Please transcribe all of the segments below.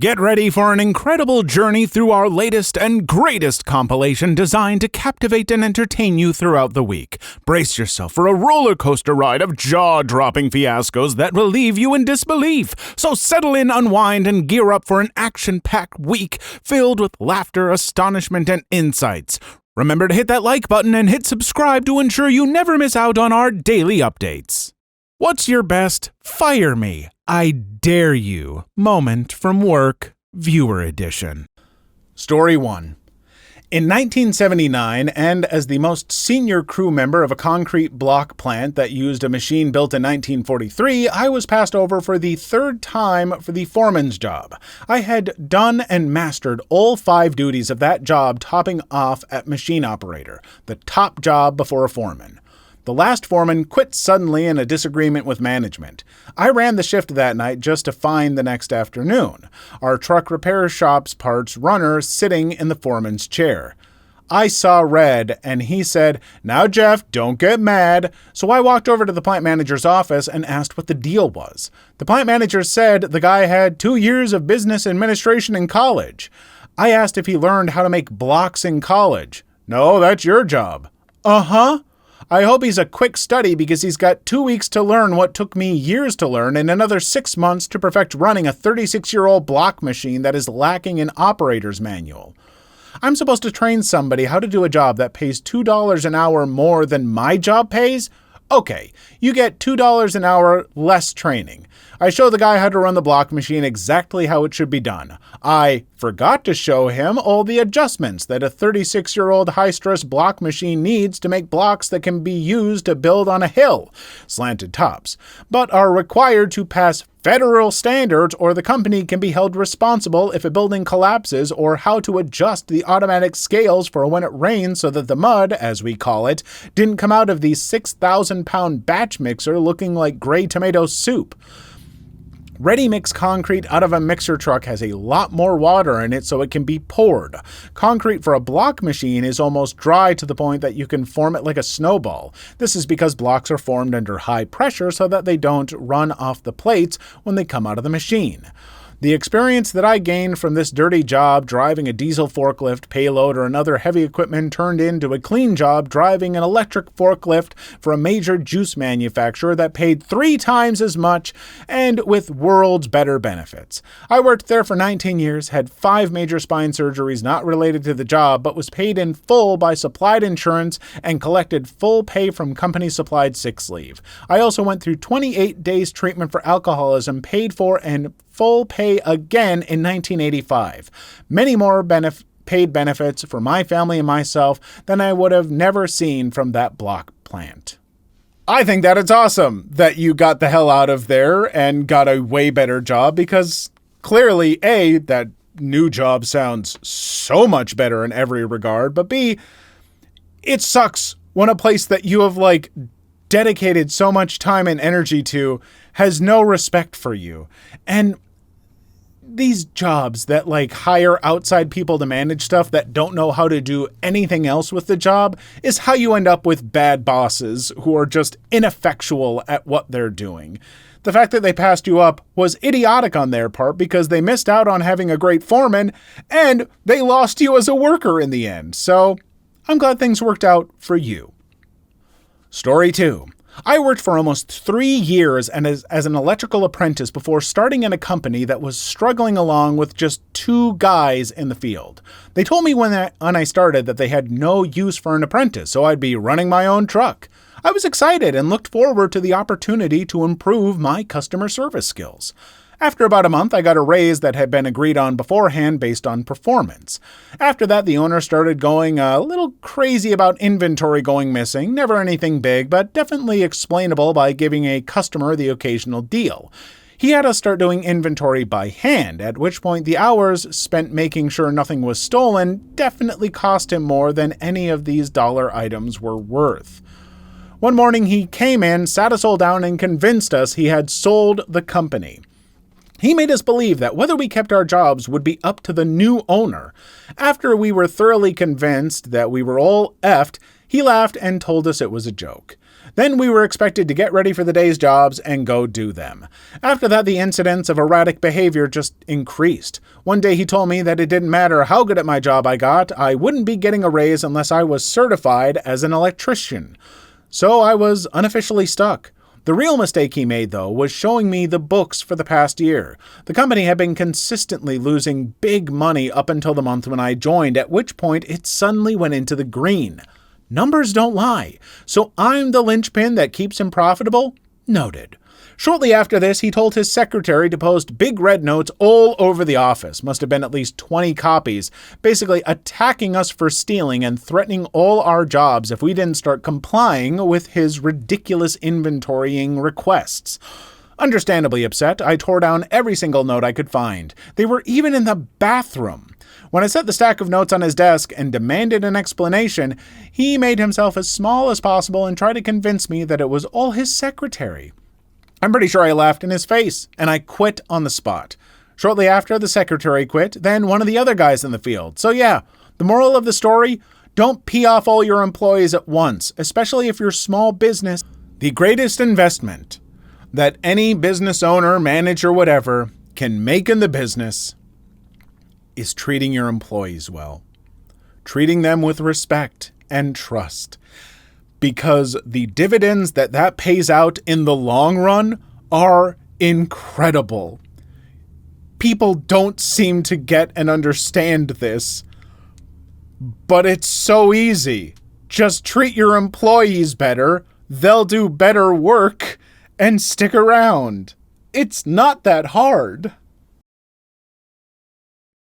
Get ready for an incredible journey through our latest and greatest compilation designed to captivate and entertain you throughout the week. Brace yourself for a roller coaster ride of jaw-dropping fiascos that will leave you in disbelief. So settle in, unwind, and gear up for an action-packed week filled with laughter, astonishment, and insights. Remember to hit that like button and hit subscribe to ensure you never miss out on our daily updates. What's your best "fire me, I dare you" moment from work, viewer edition? Story 1. In 1979, and as the most senior crew member of a concrete block plant that used a machine built in 1943, I was passed over for the third time for the foreman's job. I had done and mastered all 5 duties of that job, topping off at machine operator, the top job before a foreman. The last foreman quit suddenly in a disagreement with management. I ran the shift that night just to find the next afternoon, our truck repair shop's parts runner sitting in the foreman's chair. I saw red, and he said, "Now, Jeff, don't get mad." So I walked over to the plant manager's office and asked what the deal was. The plant manager said the guy had 2 years of business administration in college. I asked if he learned how to make blocks in college. "No, that's your job." "Uh-huh. I hope he's a quick study because he's got 2 weeks to learn what took me years to learn and another 6 months to perfect running a 36-year-old block machine that is lacking an operator's manual. I'm supposed to train somebody how to do a job that pays $2 an hour more than my job pays? Okay, you get $2 an hour less training. I show the guy how to run the block machine exactly how it should be done. I forgot to show him all the adjustments that a 36-year-old high-stress block machine needs to make blocks that can be used to build on a hill, slanted tops, but are required to pass federal standards or the company can be held responsible if a building collapses, or how to adjust the automatic scales for when it rains so that the mud, as we call it, didn't come out of the 6,000-pound batch mixer looking like gray tomato soup. Ready-mix concrete out of a mixer truck has a lot more water in it so it can be poured. Concrete for a block machine is almost dry to the point that you can form it like a snowball. This is because blocks are formed under high pressure so that they don't run off the plates when they come out of the machine. The experience that I gained from this dirty job driving a diesel forklift, payload, or another heavy equipment turned into a clean job driving an electric forklift for a major juice manufacturer that paid 3 times as much and with worlds better benefits. I worked there for 19 years, had 5 major spine surgeries not related to the job, but was paid in full by supplied insurance and collected full pay from company-supplied sick leave. I also went through 28 days treatment for alcoholism, paid for and full pay again in 1985. Many more paid benefits for my family and myself than I would have never seen from that block plant. I think that it's awesome that you got the hell out of there and got a way better job, because clearly, A, that new job sounds so much better in every regard, but B, it sucks when a place that you have dedicated so much time and energy to has no respect for you. And these jobs that hire outside people to manage stuff that don't know how to do anything else with the job is how you end up with bad bosses who are just ineffectual at what they're doing. The fact that they passed you up was idiotic on their part because they missed out on having a great foreman and they lost you as a worker in the end. So I'm glad things worked out for you. Story 2. I worked for almost 3 years and as an electrical apprentice before starting in a company that was struggling along with just 2 guys in the field. They told me when I started that they had no use for an apprentice, so I'd be running my own truck. I was excited and looked forward to the opportunity to improve my customer service skills. After about a month, I got a raise that had been agreed on beforehand based on performance. After that, the owner started going a little crazy about inventory going missing, never anything big, but definitely explainable by giving a customer the occasional deal. He had us start doing inventory by hand, at which point the hours spent making sure nothing was stolen definitely cost him more than any of these dollar items were worth. One morning he came in, sat us all down, and convinced us he had sold the company. He made us believe that whether we kept our jobs would be up to the new owner. After we were thoroughly convinced that we were all effed, he laughed and told us it was a joke. Then we were expected to get ready for the day's jobs and go do them. After that, the incidents of erratic behavior just increased. One day he told me that it didn't matter how good at my job I got, I wouldn't be getting a raise unless I was certified as an electrician. So I was unofficially stuck. The real mistake he made, though, was showing me the books for the past year. The company had been consistently losing big money up until the month when I joined, at which point it suddenly went into the green. Numbers don't lie. So I'm the linchpin that keeps him profitable? Noted. Shortly after this, he told his secretary to post big red notes all over the office, must have been at least 20 copies, basically attacking us for stealing and threatening all our jobs if we didn't start complying with his ridiculous inventorying requests. Understandably upset, I tore down every single note I could find. They were even in the bathroom. When I set the stack of notes on his desk and demanded an explanation, he made himself as small as possible and tried to convince me that it was all his secretary. I'm pretty sure I laughed in his face, and I quit on the spot. Shortly after, the secretary quit, then one of the other guys in the field. So yeah, the moral of the story, don't pee off all your employees at once, especially if you're small business. The greatest investment that any business owner, manager, whatever, can make in the business is treating your employees well. Treating them with respect and trust. Because the dividends that pays out in the long run are incredible. People don't seem to get and understand this, but it's so easy. Just treat your employees better, they'll do better work, and stick around. It's not that hard.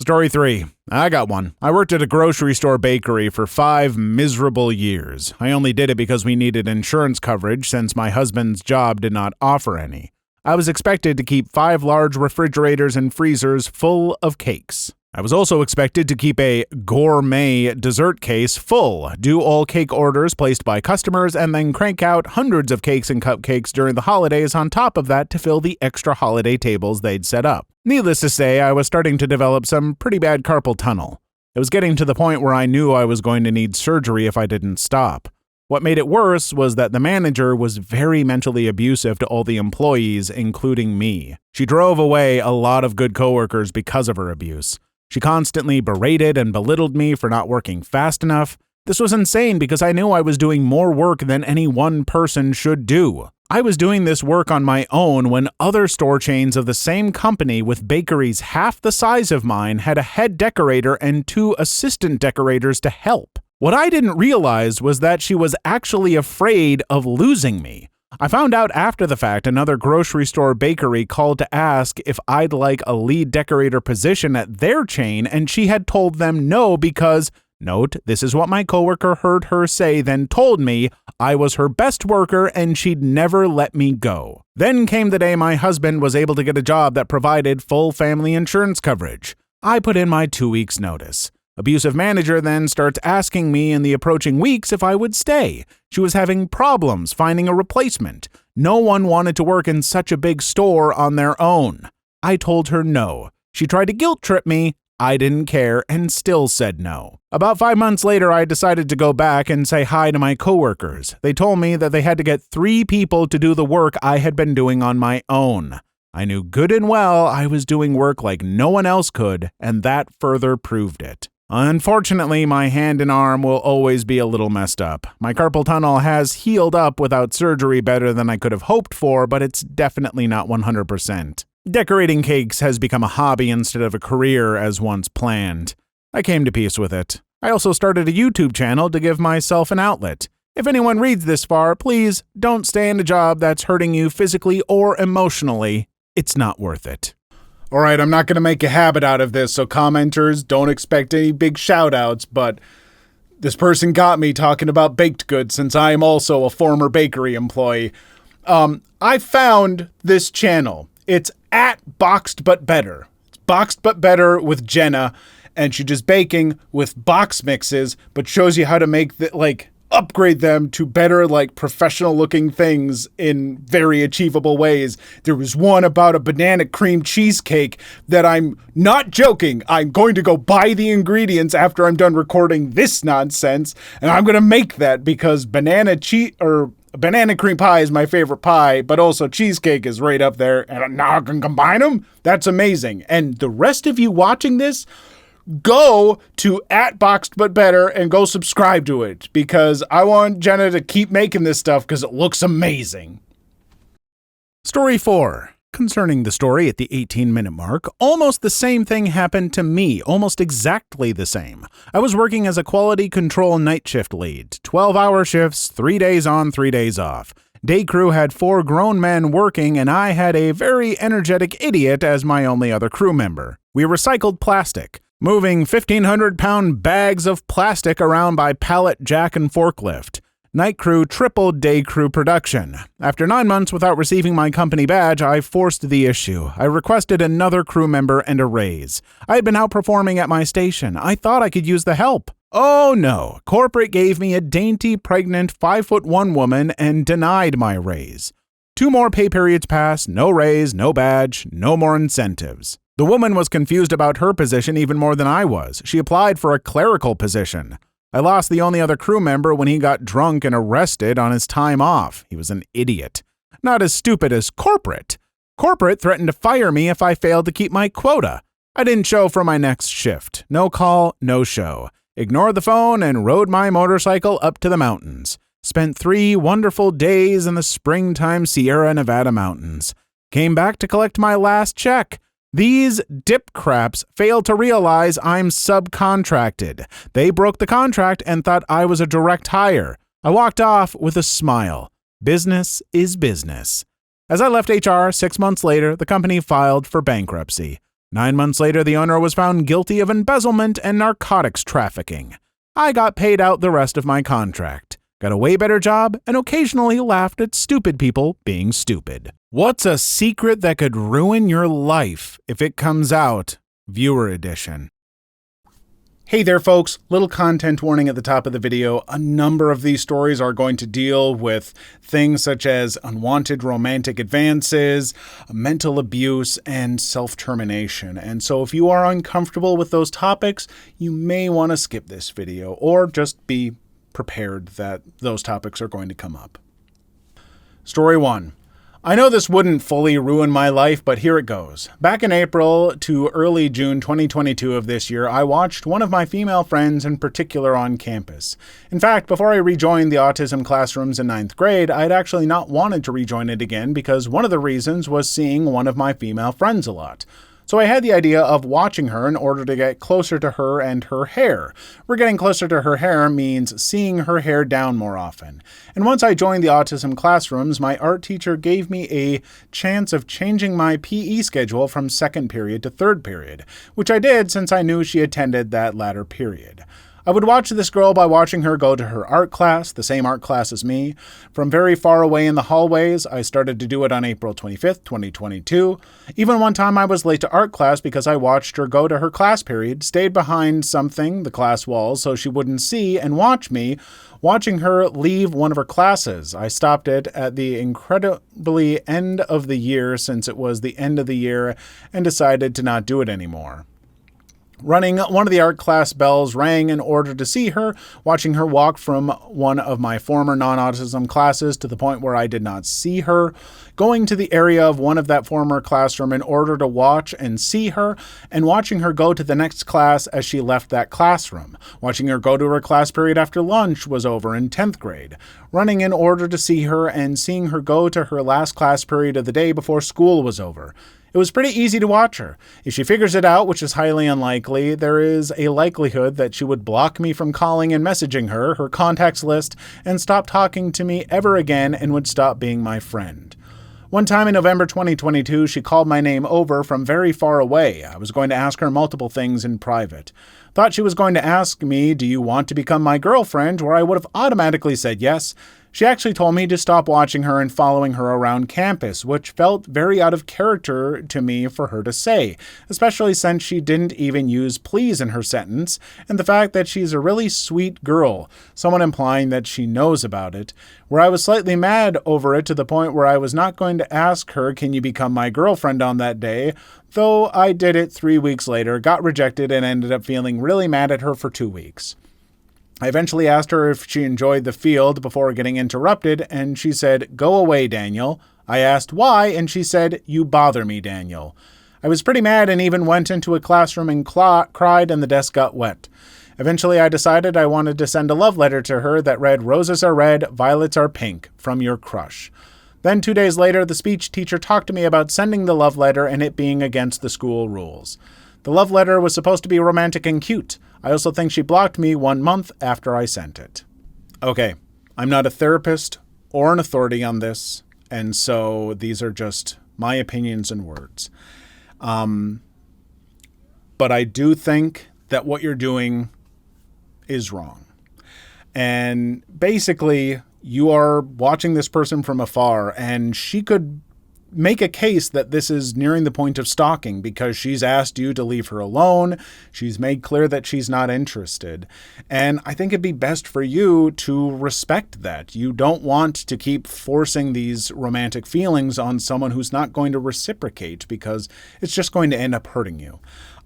Story 3. I got one. I worked at a grocery store bakery for 5 miserable years. I only did it because we needed insurance coverage since my husband's job did not offer any. I was expected to keep 5 large refrigerators and freezers full of cakes. I was also expected to keep a gourmet dessert case full, do all cake orders placed by customers, and then crank out hundreds of cakes and cupcakes during the holidays on top of that to fill the extra holiday tables they'd set up. Needless to say, I was starting to develop some pretty bad carpal tunnel. It was getting to the point where I knew I was going to need surgery if I didn't stop. What made it worse was that the manager was very mentally abusive to all the employees, including me. She drove away a lot of good coworkers because of her abuse. She constantly berated and belittled me for not working fast enough. This was insane because I knew I was doing more work than any one person should do. I was doing this work on my own when other store chains of the same company with bakeries half the size of mine had a head decorator and 2 assistant decorators to help. What I didn't realize was that she was actually afraid of losing me. I found out after the fact another grocery store bakery called to ask if I'd like a lead decorator position at their chain, and she had told them no because, note, this is what my coworker heard her say, then told me I was her best worker and she'd never let me go. Then came the day my husband was able to get a job that provided full family insurance coverage. I put in my 2 weeks' notice. Abusive manager then starts asking me in the approaching weeks if I would stay. She was having problems finding a replacement. No one wanted to work in such a big store on their own. I told her no. She tried to guilt trip me. I didn't care and still said no. About 5 months later, I decided to go back and say hi to my coworkers. They told me that they had to get 3 people to do the work I had been doing on my own. I knew good and well I was doing work like no one else could, and that further proved it. Unfortunately, my hand and arm will always be a little messed up. My carpal tunnel has healed up without surgery better than I could have hoped for, but it's definitely not 100%. Decorating cakes has become a hobby instead of a career as once planned. I came to peace with it. I also started a YouTube channel to give myself an outlet. If anyone reads this far, please don't stay in a job that's hurting you physically or emotionally. It's not worth it. Alright, I'm not going to make a habit out of this, so commenters, don't expect any big shout-outs, but this person got me talking about baked goods since I am also a former bakery employee. I found this channel. It's at Boxed But Better. It's Boxed But Better with Jenna, and she does baking with box mixes, but shows you how to make upgrade them to better, professional looking things in very achievable ways. There was one about a banana cream cheesecake that I'm not joking. I'm going to go buy the ingredients after I'm done recording this nonsense, and I'm going to make that because banana cream pie is my favorite pie, but also cheesecake is right up there, and now I can combine them? That's amazing. And the rest of you watching this, go to @BoxedButBetter and go subscribe to it, because I want Jenna to keep making this stuff because it looks amazing. Story 4. Concerning the story at the 18-minute mark, almost the same thing happened to me, almost exactly the same. I was working as a quality control night shift lead, 12-hour shifts, 3 days on, 3 days off. Day crew had 4 grown men working, and I had a very energetic idiot as my only other crew member. We recycled plastic, moving 1,500-pound bags of plastic around by pallet, jack, and forklift. Night crew tripled day crew production. After 9 months without receiving my company badge, I forced the issue. I requested another crew member and a raise. I had been outperforming at my station. I thought I could use the help. Oh no, corporate gave me a dainty, pregnant, 5'1" woman and denied my raise. 2 more pay periods passed, no raise, no badge, no more incentives. The woman was confused about her position even more than I was. She applied for a clerical position. I lost the only other crew member when he got drunk and arrested on his time off. He was an idiot. Not as stupid as corporate. Corporate threatened to fire me if I failed to keep my quota. I didn't show for my next shift. No call, no show. Ignored the phone and rode my motorcycle up to the mountains. Spent 3 wonderful days in the springtime Sierra Nevada mountains. Came back to collect my last check. These dip craps failed to realize I'm subcontracted. They broke the contract and thought I was a direct hire. I walked off with a smile. Business is business. As I left HR 6 months later, the company filed for bankruptcy. 9 months later, the owner was found guilty of embezzlement and narcotics trafficking. I got paid out the rest of my contract. Got a way better job, and occasionally laughed at stupid people being stupid. What's a secret that could ruin your life if it comes out? Viewer edition. Hey there, folks. Little content warning at the top of the video. A number of these stories are going to deal with things such as unwanted romantic advances, mental abuse, and self-termination. And so if you are uncomfortable with those topics, you may want to skip this video or just be prepared that those topics are going to come up. Story 1. I know this wouldn't fully ruin my life, but here it goes. Back in April to early June 2022 of this year, I watched one of my female friends in particular on campus. In fact, before I rejoined the autism classrooms in 9th grade, I had actually not wanted to rejoin it again because one of the reasons was seeing one of my female friends a lot. So I had the idea of watching her in order to get closer to her and her hair. We're getting closer to her hair means seeing her hair down more often. And once I joined the autism classrooms, my art teacher gave me a chance of changing my PE schedule from 2nd period to 3rd period, which I did since I knew she attended that latter period. I would watch this girl by watching her go to her art class, the same art class as me. From very far away in the hallways, I started to do it on April 25th, 2022. Even one time I was late to art class because I watched her go to her class period, stayed behind something, the class walls, so she wouldn't see, and watch me, watching her leave one of her classes. I stopped it at the incredibly end of the year since it was the end of the year and decided to not do it anymore. Running one of the art class bells rang in order to see her, watching her walk from one of my former non-autism classes to the point where I did not see her, going to the area of one of that former classroom in order to watch and see her, and watching her go to the next class as she left that classroom, watching her go to her class period after lunch was over in 10th grade, running in order to see her and seeing her go to her last class period of the day before school was over. It was pretty easy to watch her. If she figures it out, which is highly unlikely, there is a likelihood that she would block me from calling and messaging her, her contacts list, and stop talking to me ever again and would stop being my friend. One time in November 2022, she called my name over from very far away. I was going to ask her multiple things in private. Thought she was going to ask me, "Do you want to become my girlfriend?" where I would have automatically said yes. She actually told me to stop watching her and following her around campus, which felt very out of character to me for her to say, especially since she didn't even use please in her sentence, and the fact that she's a really sweet girl, someone implying that she knows about it, where I was slightly mad over it to the point where I was not going to ask her, "Can you become my girlfriend?" on that day, though I did it 3 weeks later, got rejected, and ended up feeling really mad at her for 2 weeks. I eventually asked her if she enjoyed the field before getting interrupted, and she said, "Go away, Daniel." I asked why, and she said, "You bother me, Daniel." I was pretty mad and even went into a classroom and cried, and the desk got wet. Eventually, I decided I wanted to send a love letter to her that read, "Roses are red, violets are pink, from your crush." Then 2 days later, the speech teacher talked to me about sending the love letter and it being against the school rules. The love letter was supposed to be romantic and cute. I also think she blocked me 1 month after I sent it. Okay, I'm not a therapist or an authority on this, and so these are just my opinions and words. But I do think that what you're doing is wrong. And basically, you are watching this person from afar, and she could make a case that this is nearing the point of stalking because she's asked you to leave her alone. She's made clear that she's not interested. And I think it'd be best for you to respect that. You don't want to keep forcing these romantic feelings on someone who's not going to reciprocate because it's just going to end up hurting you.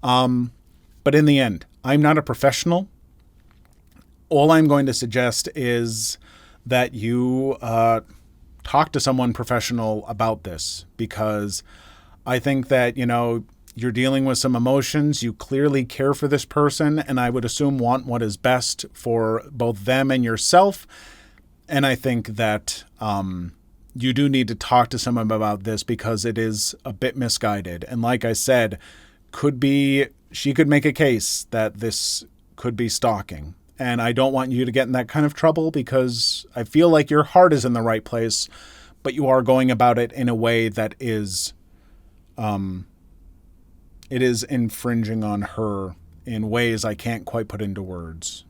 But in the end, I'm not a professional. All I'm going to suggest is that you talk to someone professional about this, because I think that, you're dealing with some emotions. You clearly care for this person, and I would assume want what is best for both them and yourself. And I think that you do need to talk to someone about this because it is a bit misguided. And like I said, she could make a case that this could be stalking. And I don't want you to get in that kind of trouble because I feel like your heart is in the right place, but you are going about it in a way that is, it is infringing on her in ways I can't quite put into words.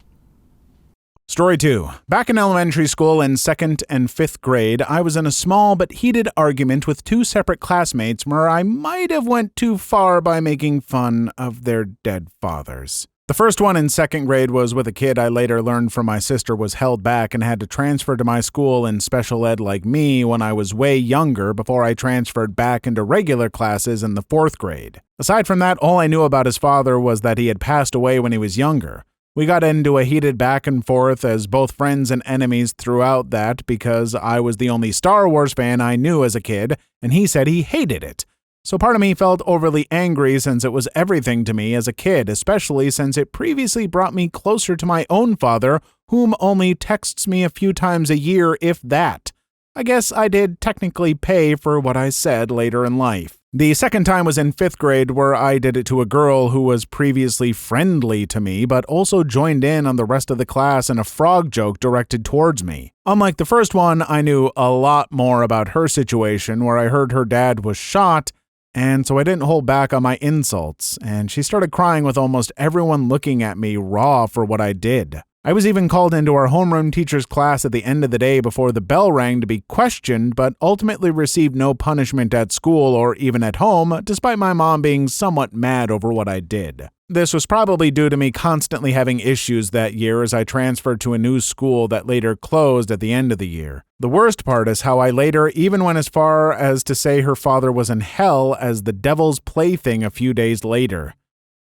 Story 2. Back in elementary school in 2nd and 5th grade, I was in a small but heated argument with 2 separate classmates where I might have went too far by making fun of their dead fathers. The first one in 2nd grade was with a kid I later learned from my sister was held back and had to transfer to my school in special ed like me when I was way younger before I transferred back into regular classes in the 4th grade. Aside from that, all I knew about his father was that he had passed away when he was younger. We got into a heated back and forth as both friends and enemies throughout that because I was the only Star Wars fan I knew as a kid, and he said he hated it. So part of me felt overly angry since it was everything to me as a kid, especially since it previously brought me closer to my own father, whom only texts me a few times a year, if that. I guess I did technically pay for what I said later in life. The second time was in 5th grade, where I did it to a girl who was previously friendly to me, but also joined in on the rest of the class in a frog joke directed towards me. Unlike the first one, I knew a lot more about her situation, where I heard her dad was shot, and so I didn't hold back on my insults, and she started crying with almost everyone looking at me raw for what I did. I was even called into our homeroom teacher's class at the end of the day before the bell rang to be questioned, but ultimately received no punishment at school or even at home, despite my mom being somewhat mad over what I did. This was probably due to me constantly having issues that year as I transferred to a new school that later closed at the end of the year. The worst part is how I later even went as far as to say her father was in hell as the devil's plaything a few days later.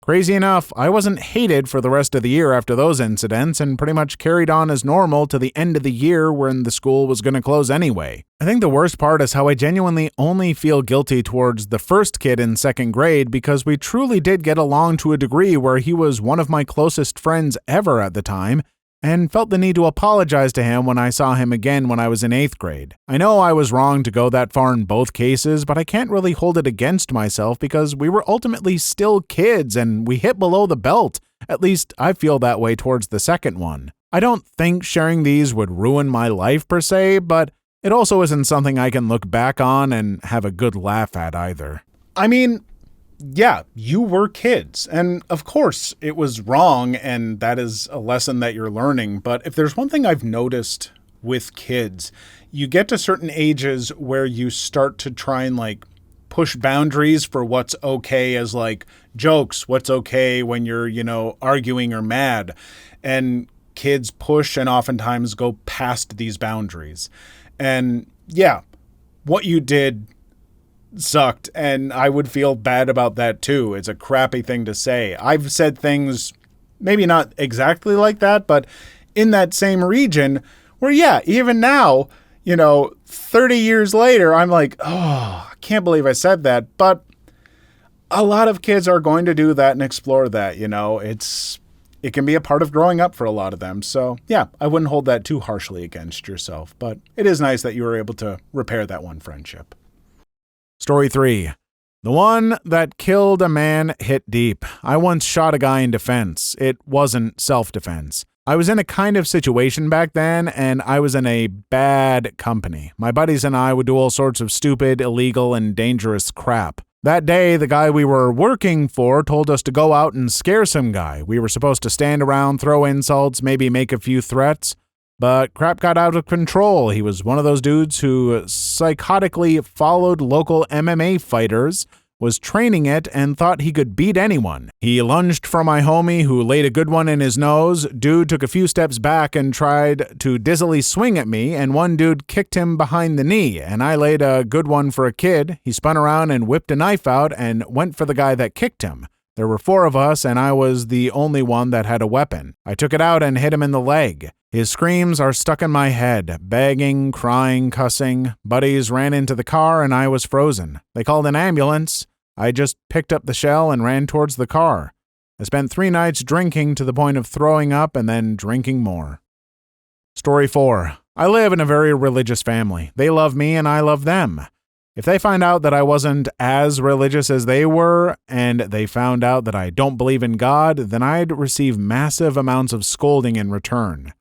Crazy enough, I wasn't hated for the rest of the year after those incidents and pretty much carried on as normal to the end of the year when the school was going to close anyway. I think the worst part is how I genuinely only feel guilty towards the first kid in 2nd grade because we truly did get along to a degree where he was one of my closest friends ever at the time, and felt the need to apologize to him when I saw him again when I was in 8th grade. I know I was wrong to go that far in both cases, but I can't really hold it against myself because we were ultimately still kids and we hit below the belt. At least I feel that way towards the second one. I don't think sharing these would ruin my life per se, but it also isn't something I can look back on and have a good laugh at either. I mean, yeah, you were kids, and of course it was wrong, and that is a lesson that you're learning. But if there's one thing I've noticed with kids, you get to certain ages where you start to try and push boundaries for what's okay as jokes, what's okay when you're, arguing or mad. And kids push and oftentimes go past these boundaries. And yeah, what you did sucked, and I would feel bad about that too. It's a crappy thing to say. I've said things maybe not exactly like that, but in that same region where, yeah, even now, 30 years later, I'm like, oh, I can't believe I said that. But a lot of kids are going to do that and explore that, it can be a part of growing up for a lot of them. So yeah, I wouldn't hold that too harshly against yourself, but it is nice that you were able to repair that one friendship. Story 3. The one that killed a man hit deep. I once shot a guy in defense. It wasn't self-defense. I was in a kind of situation back then, and I was in a bad company. My buddies and I would do all sorts of stupid, illegal, and dangerous crap. That day, the guy we were working for told us to go out and scare some guy. We were supposed to stand around, throw insults, maybe make a few threats. But crap got out of control. He was one of those dudes who psychotically followed local MMA fighters, was training it, and thought he could beat anyone. He lunged for my homie, who laid a good one in his nose. Dude took a few steps back and tried to dizzily swing at me, and one dude kicked him behind the knee, and I laid a good one for a kid. He spun around and whipped a knife out and went for the guy that kicked him. There were 4 of us, and I was the only one that had a weapon. I took it out and hit him in the leg. His screams are stuck in my head, begging, crying, cussing. Buddies ran into the car, and I was frozen. They called an ambulance. I just picked up the shell and ran towards the car. I spent 3 nights drinking to the point of throwing up and then drinking more. Story 4. I live in a very religious family. They love me, and I love them. If they find out that I wasn't as religious as they were, and they found out that I don't believe in God, then I'd receive massive amounts of scolding in return.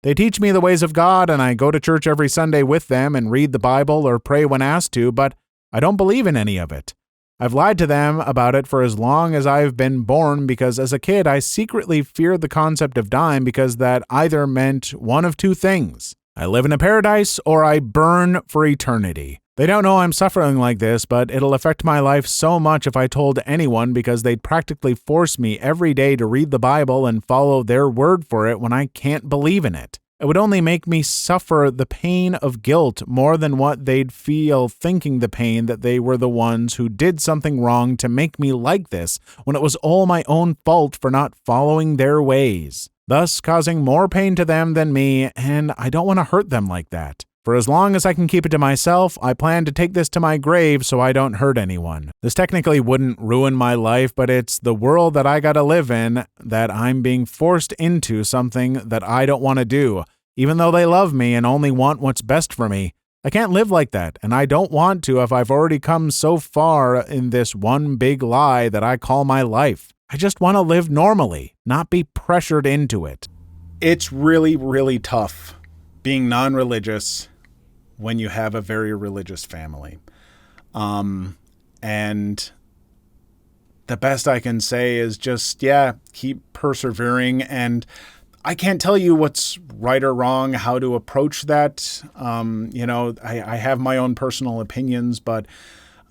They teach me the ways of God, and I go to church every Sunday with them and read the Bible or pray when asked to, but I don't believe in any of it. I've lied to them about it for as long as I've been born because as a kid I secretly feared the concept of dying because that either meant one of 2 things. I live in a paradise or I burn for eternity. They don't know I'm suffering like this, but it'll affect my life so much if I told anyone because they'd practically force me every day to read the Bible and follow their word for it when I can't believe in it. It would only make me suffer the pain of guilt more than what they'd feel thinking the pain that they were the ones who did something wrong to make me like this when it was all my own fault for not following their ways, thus causing more pain to them than me, and I don't want to hurt them like that. For as long as I can keep it to myself, I plan to take this to my grave so I don't hurt anyone. This technically wouldn't ruin my life, but it's the world that I gotta live in that I'm being forced into something that I don't want to do, even though they love me and only want what's best for me. I can't live like that, and I don't want to if I've already come so far in this one big lie that I call my life. I just want to live normally, not be pressured into it. It's really, really tough being non-religious when you have a very religious family. And the best I can say is just, keep persevering. And I can't tell you what's right or wrong, how to approach that. I have my own personal opinions, but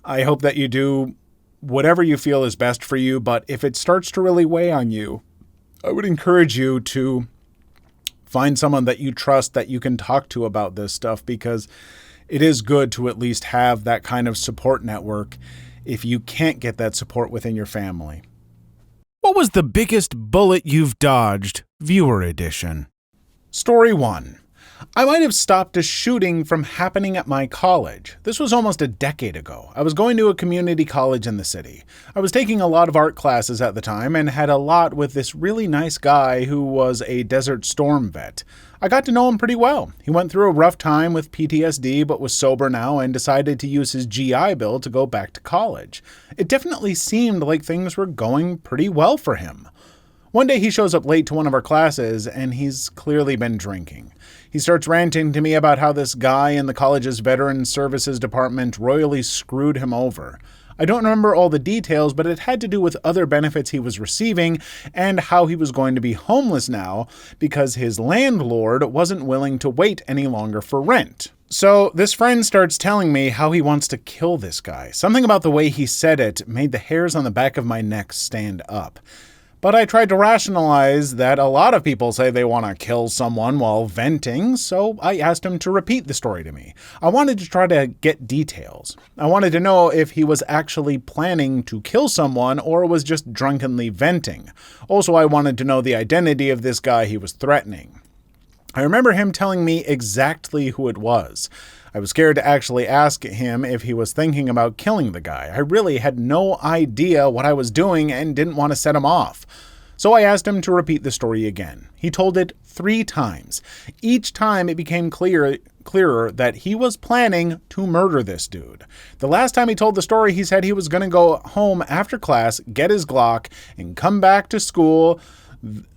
I hope that you do whatever you feel is best for you. But if it starts to really weigh on you, I would encourage you to find someone that you trust that you can talk to about this stuff, because it is good to at least have that kind of support network if you can't get that support within your family. What was the biggest bullet you've dodged? Viewer edition. Story 1. I might have stopped a shooting from happening at my college. This was almost a decade ago. I was going to a community college in the city. I was taking a lot of art classes at the time and had a lot with this really nice guy who was a Desert Storm vet. I got to know him pretty well. He went through a rough time with PTSD but was sober now and decided to use his GI Bill to go back to college. It definitely seemed like things were going pretty well for him. One day he shows up late to one of our classes and he's clearly been drinking. He starts ranting to me about how this guy in the college's Veteran Services Department royally screwed him over. I don't remember all the details, but it had to do with other benefits he was receiving and how he was going to be homeless now because his landlord wasn't willing to wait any longer for rent. So this friend starts telling me how he wants to kill this guy. Something about the way he said it made the hairs on the back of my neck stand up. But I tried to rationalize that a lot of people say they want to kill someone while venting, so I asked him to repeat the story to me. I wanted to try to get details. I wanted to know if he was actually planning to kill someone or was just drunkenly venting. Also, I wanted to know the identity of this guy he was threatening. I remember him telling me exactly who it was. I was scared to actually ask him if he was thinking about killing the guy. I really had no idea what I was doing and didn't want to set him off. So I asked him to repeat the story again. He told it 3 times. Each time it became clearer that he was planning to murder this dude. The last time he told the story, he said he was going to go home after class, get his Glock, and come back to school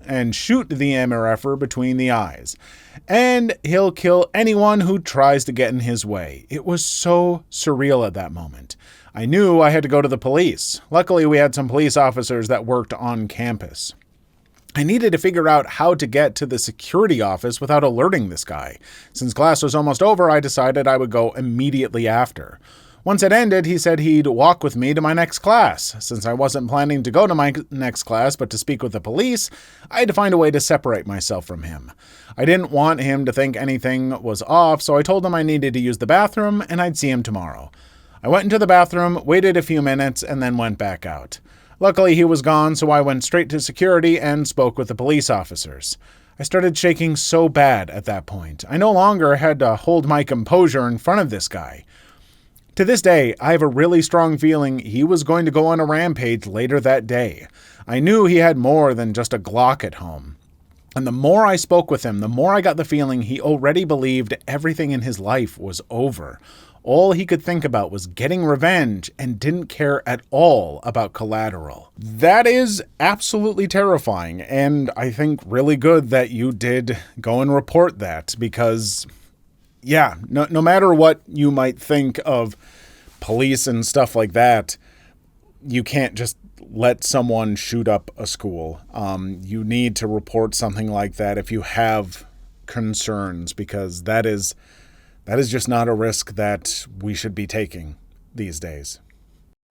and shoot the MRFer between the eyes. And he'll kill anyone who tries to get in his way. It was so surreal at that moment. I knew I had to go to the police. Luckily, we had some police officers that worked on campus. I needed to figure out how to get to the security office without alerting this guy. Since class was almost over, I decided I would go immediately after. Once it ended, he said he'd walk with me to my next class. Since I wasn't planning to go to my next class but to speak with the police, I had to find a way to separate myself from him. I didn't want him to think anything was off, so I told him I needed to use the bathroom and I'd see him tomorrow. I went into the bathroom, waited a few minutes, and then went back out. Luckily, he was gone, so I went straight to security and spoke with the police officers. I started shaking so bad at that point. I no longer had to hold my composure in front of this guy. To this day, I have a really strong feeling he was going to go on a rampage later that day. I knew he had more than just a Glock at home. And the more I spoke with him, the more I got the feeling he already believed everything in his life was over. All he could think about was getting revenge and didn't care at all about collateral. That is absolutely terrifying, and I think really good that you did go and report that because, yeah, no matter what you might think of police and stuff like that, you can't just let someone shoot up a school. You need to report something like that if you have concerns because that is just not a risk that we should be taking these days.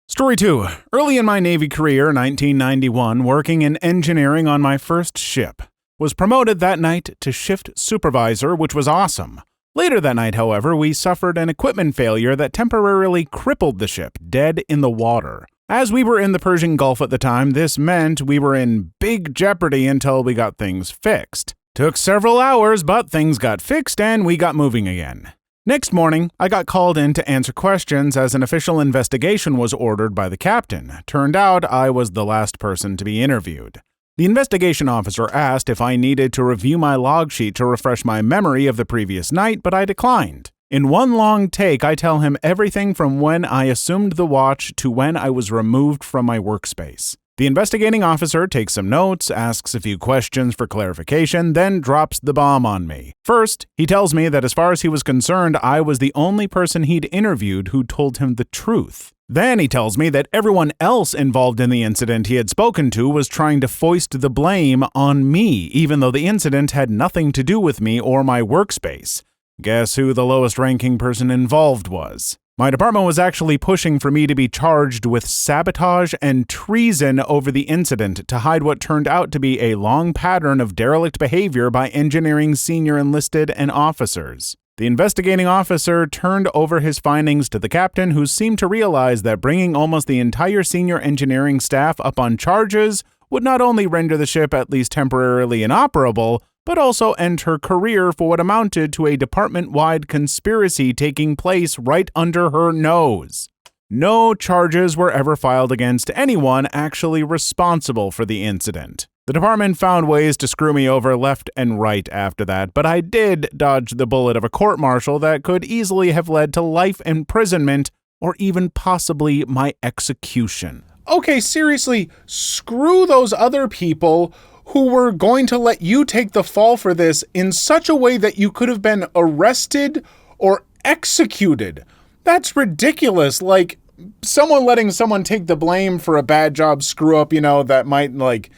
Story 2. Early in my Navy career, 1991, working in engineering on my first ship. Was promoted that night to shift supervisor, which was awesome. Later that night, however, we suffered an equipment failure that temporarily crippled the ship, dead in the water. As we were in the Persian Gulf at the time, this meant we were in big jeopardy until we got things fixed. Took several hours, but things got fixed and we got moving again. Next morning, I got called in to answer questions as an official investigation was ordered by the captain. Turned out I was the last person to be interviewed. The investigation officer asked if I needed to review my log sheet to refresh my memory of the previous night, but I declined. In one long take, I tell him everything from when I assumed the watch to when I was removed from my workspace. The investigating officer takes some notes, asks a few questions for clarification, then drops the bomb on me. First, he tells me that as far as he was concerned, I was the only person he'd interviewed who told him the truth. Then he tells me that everyone else involved in the incident he had spoken to was trying to foist the blame on me, even though the incident had nothing to do with me or my workspace. Guess who the lowest ranking person involved was? My department was actually pushing for me to be charged with sabotage and treason over the incident to hide what turned out to be a long pattern of derelict behavior by engineering senior enlisted and officers. The investigating officer turned over his findings to the captain, who seemed to realize that bringing almost the entire senior engineering staff up on charges would not only render the ship at least temporarily inoperable, but also end her career for what amounted to a department-wide conspiracy taking place right under her nose. No charges were ever filed against anyone actually responsible for the incident. The department found ways to screw me over left and right after that, but I did dodge the bullet of a court-martial that could easily have led to life imprisonment or even possibly my execution. Okay, seriously, screw those other people who were going to let you take the fall for this in such a way that you could have been arrested or executed. That's ridiculous. Like, someone letting someone take the blame for a bad job screw up, that might,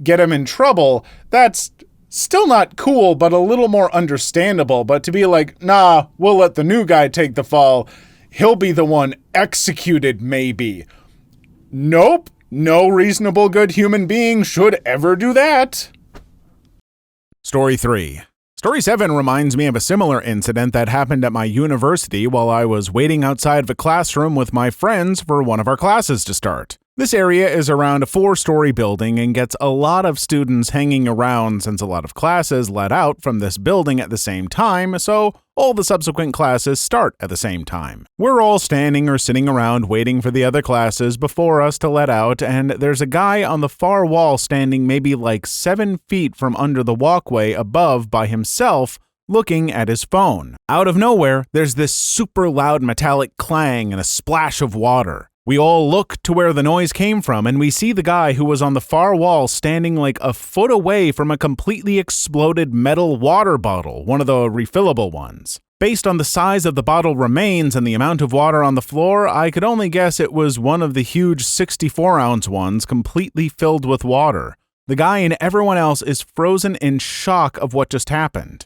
get him in trouble. That's still not cool, but a little more understandable. But to be like, nah, we'll let the new guy take the fall. He'll be the one executed, maybe. Nope. No reasonable good human being should ever do that. Story 3. Story 7 reminds me of a similar incident that happened at my university while I was waiting outside of a classroom with my friends for one of our classes to start. This area is around a 4-story building and gets a lot of students hanging around since a lot of classes let out from this building at the same time, so all the subsequent classes start at the same time. We're all standing or sitting around waiting for the other classes before us to let out, and there's a guy on the far wall standing maybe like 7 feet from under the walkway above by himself, looking at his phone. Out of nowhere, there's this super loud metallic clang and a splash of water. We all look to where the noise came from, and we see the guy who was on the far wall standing like a foot away from a completely exploded metal water bottle, one of the refillable ones. Based on the size of the bottle remains and the amount of water on the floor, I could only guess it was one of the huge 64-ounce ones completely filled with water. The guy and everyone else is frozen in shock of what just happened.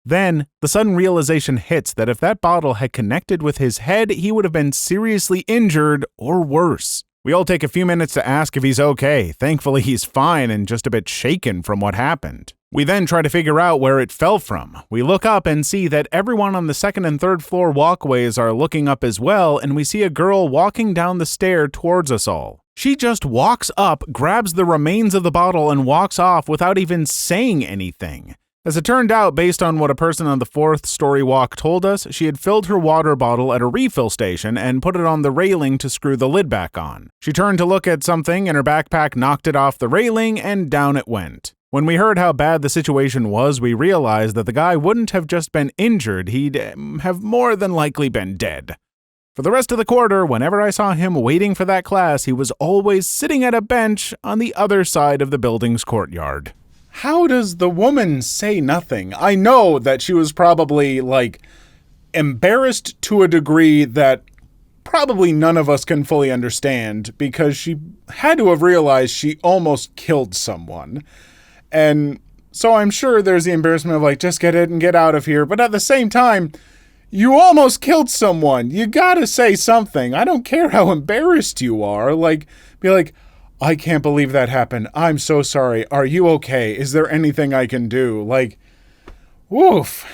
Then, the sudden realization hits that if that bottle had connected with his head, he would have been seriously injured or worse. We all take a few minutes to ask if he's okay. Thankfully, he's fine and just a bit shaken from what happened. We then try to figure out where it fell from. We look up and see that everyone on the 2nd and 3rd floor walkways are looking up as well, and we see a girl walking down the stair towards us all. She just walks up, grabs the remains of the bottle, and walks off without even saying anything. As it turned out, based on what a person on the 4th-story walk told us, she had filled her water bottle at a refill station and put it on the railing to screw the lid back on. She turned to look at something and her backpack knocked it off the railing and down it went. When we heard how bad the situation was, we realized that the guy wouldn't have just been injured, he'd have more than likely been dead. For the rest of the quarter, whenever I saw him waiting for that class, he was always sitting at a bench on the other side of the building's courtyard. How does the woman say nothing? I know that she was probably, embarrassed to a degree that probably none of us can fully understand, because she had to have realized she almost killed someone. And so I'm sure there's the embarrassment of, just get it and get out of here. But at the same time, you almost killed someone. You gotta say something. I don't care how embarrassed you are. Be like, I can't believe that happened. I'm so sorry. Are you okay? Is there anything I can do? Woof.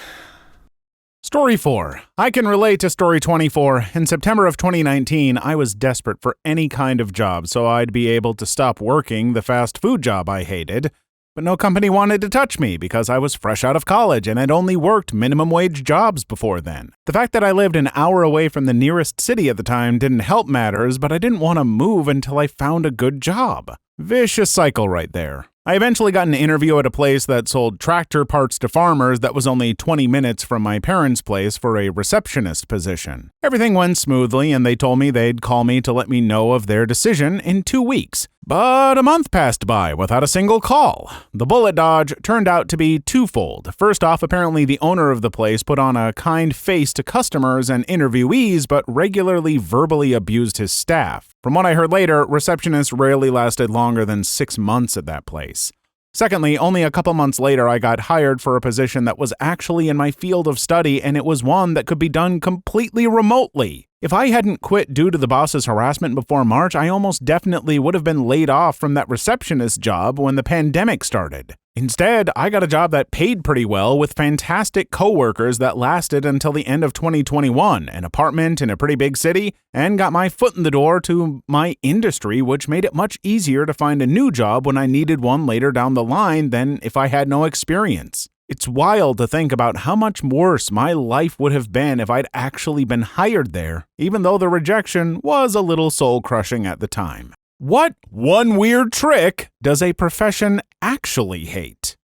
Story 4. I can relate to story 24. In September of 2019, I was desperate for any kind of job so I'd be able to stop working the fast food job I hated. But no company wanted to touch me because I was fresh out of college and had only worked minimum wage jobs before then. The fact that I lived an hour away from the nearest city at the time didn't help matters, but I didn't want to move until I found a good job. Vicious cycle right there. I eventually got an interview at a place that sold tractor parts to farmers that was only 20 minutes from my parents' place for a receptionist position. Everything went smoothly and they told me they'd call me to let me know of their decision in 2 weeks. But a month passed by without a single call. The bullet dodge turned out to be twofold. First off, apparently the owner of the place put on a kind face to customers and interviewees, but regularly verbally abused his staff. From what I heard later, receptionists rarely lasted longer than 6 months at that place. Secondly, only a couple months later, I got hired for a position that was actually in my field of study, and it was one that could be done completely remotely. If I hadn't quit due to the boss's harassment before March, I almost definitely would have been laid off from that receptionist job when the pandemic started. Instead, I got a job that paid pretty well with fantastic coworkers that lasted until the end of 2021, an apartment in a pretty big city, and got my foot in the door to my industry, which made it much easier to find a new job when I needed one later down the line than if I had no experience. It's wild to think about how much worse my life would have been if I'd actually been hired there, even though the rejection was a little soul-crushing at the time. What one weird trick does a profession actually hate?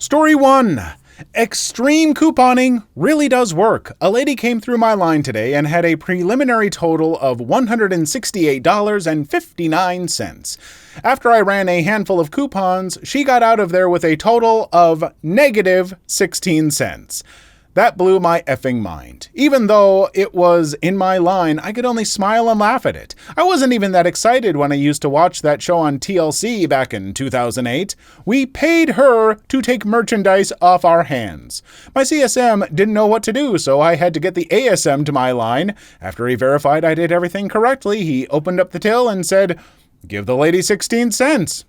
Story 1. Extreme couponing really does work. A lady came through my line today and had a preliminary total of $168.59. After I ran a handful of coupons, she got out of there with a total of negative 16 cents. That blew my effing mind. Even though it was in my line, I could only smile and laugh at it. I wasn't even that excited when I used to watch that show on TLC back in 2008. We paid her to take merchandise off our hands. My CSM didn't know what to do, so I had to get the ASM to my line. After he verified I did everything correctly, he opened up the till and said, "Give the lady 16 cents.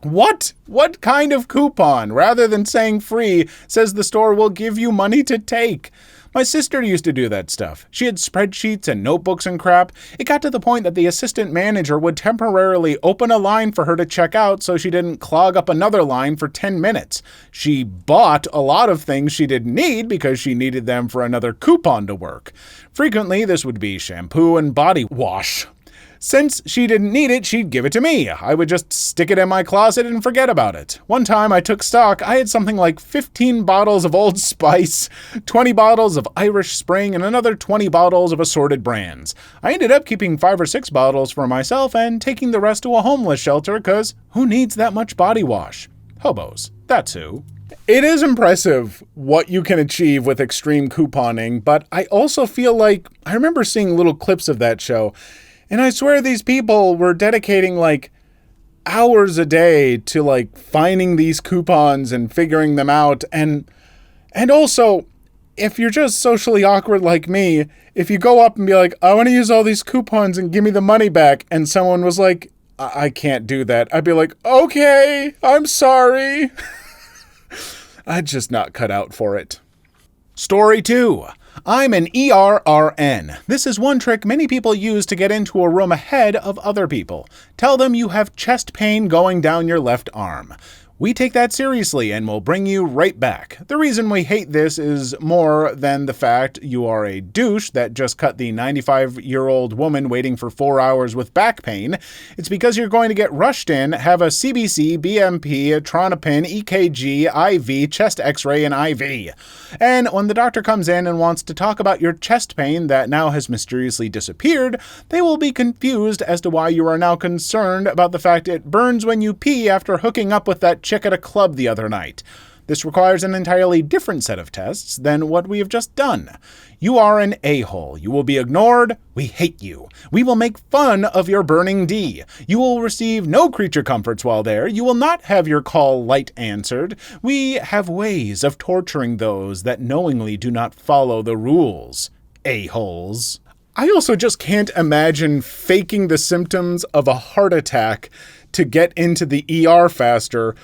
What? What kind of coupon, rather than saying free, says the store will give you money to take? My sister used to do that stuff. She had spreadsheets and notebooks and crap. It got to the point that the assistant manager would temporarily open a line for her to check out so she didn't clog up another line for 10 minutes. She bought a lot of things she didn't need because she needed them for another coupon to work. Frequently, this would be shampoo and body wash. Since she didn't need it, she'd give it to me. I would just stick it in my closet and forget about it. One time I took stock, I had something like 15 bottles of Old Spice, 20 bottles of Irish Spring, and another 20 bottles of assorted brands. I ended up keeping 5 or 6 bottles for myself and taking the rest to a homeless shelter, 'cause who needs that much body wash? Hobos, that's who. It is impressive what you can achieve with extreme couponing, but I also feel like I remember seeing little clips of that show. And I swear these people were dedicating like hours a day to like finding these coupons and figuring them out. And also, if you're just socially awkward like me, if you go up and be like, I want to use all these coupons and give me the money back, and someone was like, I can't do that, I'd be like, okay, I'm sorry. I'd just not cut out for it. Story 2. I'm an ERRN. This is one trick many people use to get into a room ahead of other people. Tell them you have chest pain going down your left arm. We take that seriously and will bring you right back. The reason we hate this is more than the fact you are a douche that just cut the 95-year-old woman waiting for 4 hours with back pain. It's because you're going to get rushed in, have a CBC, BMP, a Tronopin, EKG, IV, chest x-ray, and IV. And when the doctor comes in and wants to talk about your chest pain that now has mysteriously disappeared, they will be confused as to why you are now concerned about the fact it burns when you pee after hooking up with that chick at a club the other night. This requires an entirely different set of tests than what we have just done. You are an a-hole. You will be ignored. We hate you. We will make fun of your burning D. You will receive no creature comforts while there. You will not have your call light answered. We have ways of torturing those that knowingly do not follow the rules. A-holes. I also just can't imagine faking the symptoms of a heart attack to get into the ER faster,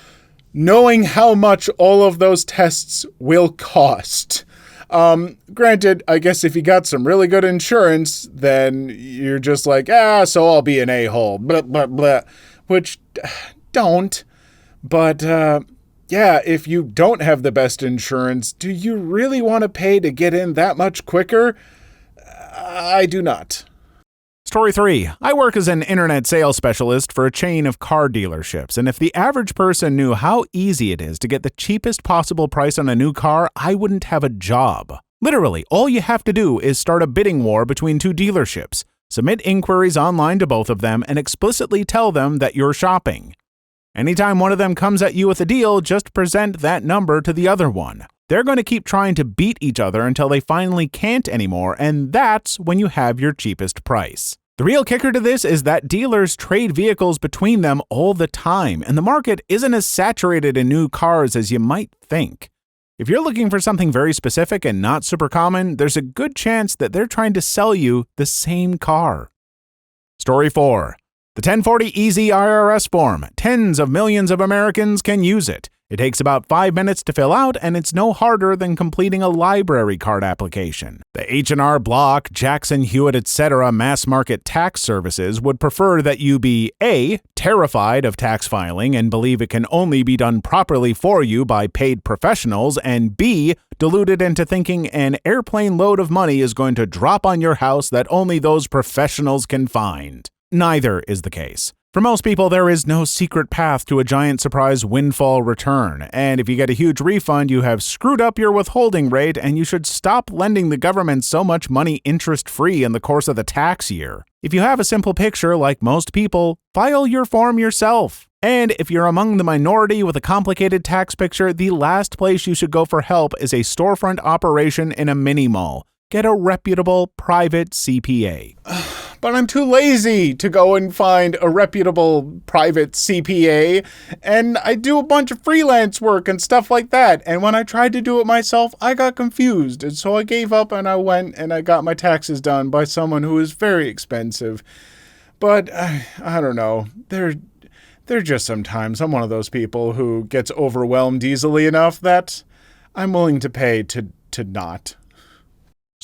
knowing how much all of those tests will cost. Granted, I guess if you got some really good insurance, then you're just like, so I'll be an a-hole, blah, blah, blah, which don't. But, yeah, if you don't have the best insurance, do you really want to pay to get in that much quicker? I do not. Story 3. I work as an internet sales specialist for a chain of car dealerships, and if the average person knew how easy it is to get the cheapest possible price on a new car, I wouldn't have a job. Literally, all you have to do is start a bidding war between 2 dealerships, submit inquiries online to both of them, and explicitly tell them that you're shopping. Anytime one of them comes at you with a deal, just present that number to the other one. They're going to keep trying to beat each other until they finally can't anymore, and that's when you have your cheapest price. The real kicker to this is that dealers trade vehicles between them all the time, and the market isn't as saturated in new cars as you might think. If you're looking for something very specific and not super common, there's a good chance that they're trying to sell you the same car. Story 4. The 1040 Easy IRS form. Tens of millions of Americans can use it. It takes about 5 minutes to fill out, and it's no harder than completing a library card application. The H&R Block, Jackson Hewitt, etc. mass market tax services would prefer that you be A, terrified of tax filing and believe it can only be done properly for you by paid professionals, and B, deluded into thinking an airplane load of money is going to drop on your house that only those professionals can find. Neither is the case. For most people, there is no secret path to a giant surprise windfall return, and if you get a huge refund, you have screwed up your withholding rate, and you should stop lending the government so much money interest-free in the course of the tax year. If you have a simple picture, like most people, file your form yourself. And if you're among the minority with a complicated tax picture, the last place you should go for help is a storefront operation in a mini-mall. Get a reputable private CPA. But I'm too lazy to go and find a reputable private CPA, and I do a bunch of freelance work and stuff like that, and when I tried to do it myself, I got confused, and so I gave up and I went and I got my taxes done by someone who is very expensive. But I don't know, they're just sometimes, I'm one of those people who gets overwhelmed easily enough that I'm willing to pay to not.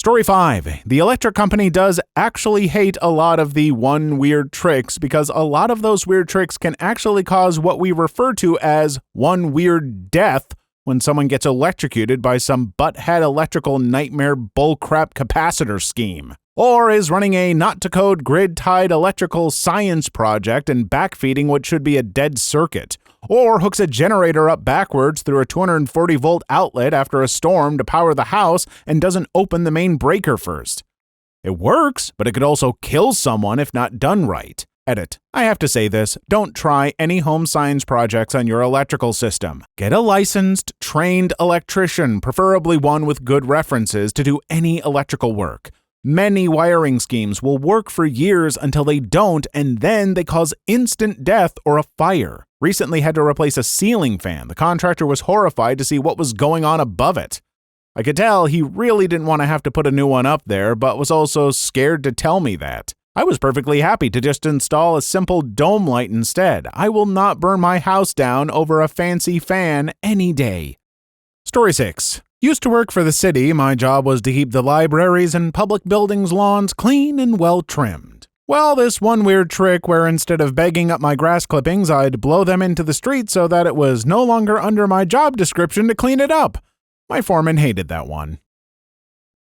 Story 5. The electric company does actually hate a lot of the one weird tricks because a lot of those weird tricks can actually cause what we refer to as one weird death when someone gets electrocuted by some butthead electrical nightmare bullcrap capacitor scheme. Or is running a not-to-code grid-tied electrical science project and backfeeding what should be a dead circuit. Or hooks a generator up backwards through a 240-volt outlet after a storm to power the house and doesn't open the main breaker first. It works, but it could also kill someone if not done right. Edit. I have to say this, don't try any home science projects on your electrical system. Get a licensed, trained electrician, preferably one with good references, to do any electrical work. Many wiring schemes will work for years until they don't, and then they cause instant death or a fire. Recently had to replace a ceiling fan. The contractor was horrified to see what was going on above it. I could tell he really didn't want to have to put a new one up there, but was also scared to tell me that. I was perfectly happy to just install a simple dome light instead. I will not burn my house down over a fancy fan any day. Story 6. Used to work for the city, my job was to keep the libraries and public buildings' lawns clean and well trimmed. Well, this one weird trick where instead of bagging up my grass clippings, I'd blow them into the street so that it was no longer under my job description to clean it up. My foreman hated that one.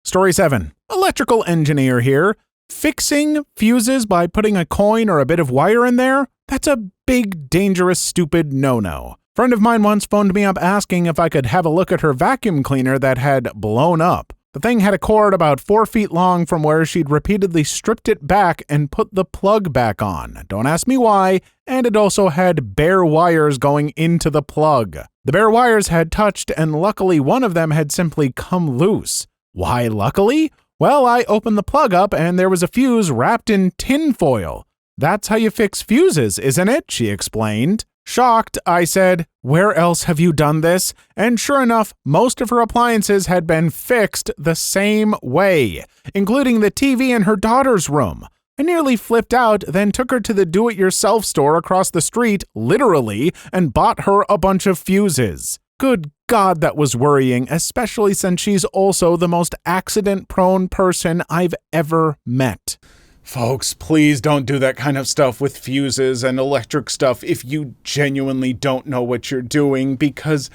Story 7. Electrical engineer here. Fixing fuses by putting a coin or a bit of wire in there? That's a big, dangerous, stupid no-no. Friend of mine once phoned me up asking if I could have a look at her vacuum cleaner that had blown up. The thing had a cord about 4 feet long from where she'd repeatedly stripped it back and put the plug back on. Don't ask me why, and it also had bare wires going into the plug. The bare wires had touched, and luckily one of them had simply come loose. Why luckily? Well, I opened the plug up and there was a fuse wrapped in tin foil. That's how you fix fuses, isn't it? She explained. Shocked, I said, "Where else have you done this?" And sure enough, most of her appliances had been fixed the same way, including the TV in her daughter's room. I nearly flipped out, then took her to the do-it-yourself store across the street, literally, and bought her a bunch of fuses. Good God, that was worrying, especially since she's also the most accident-prone person I've ever met. Folks, please don't do that kind of stuff with fuses and electric stuff if you genuinely don't know what you're doing, because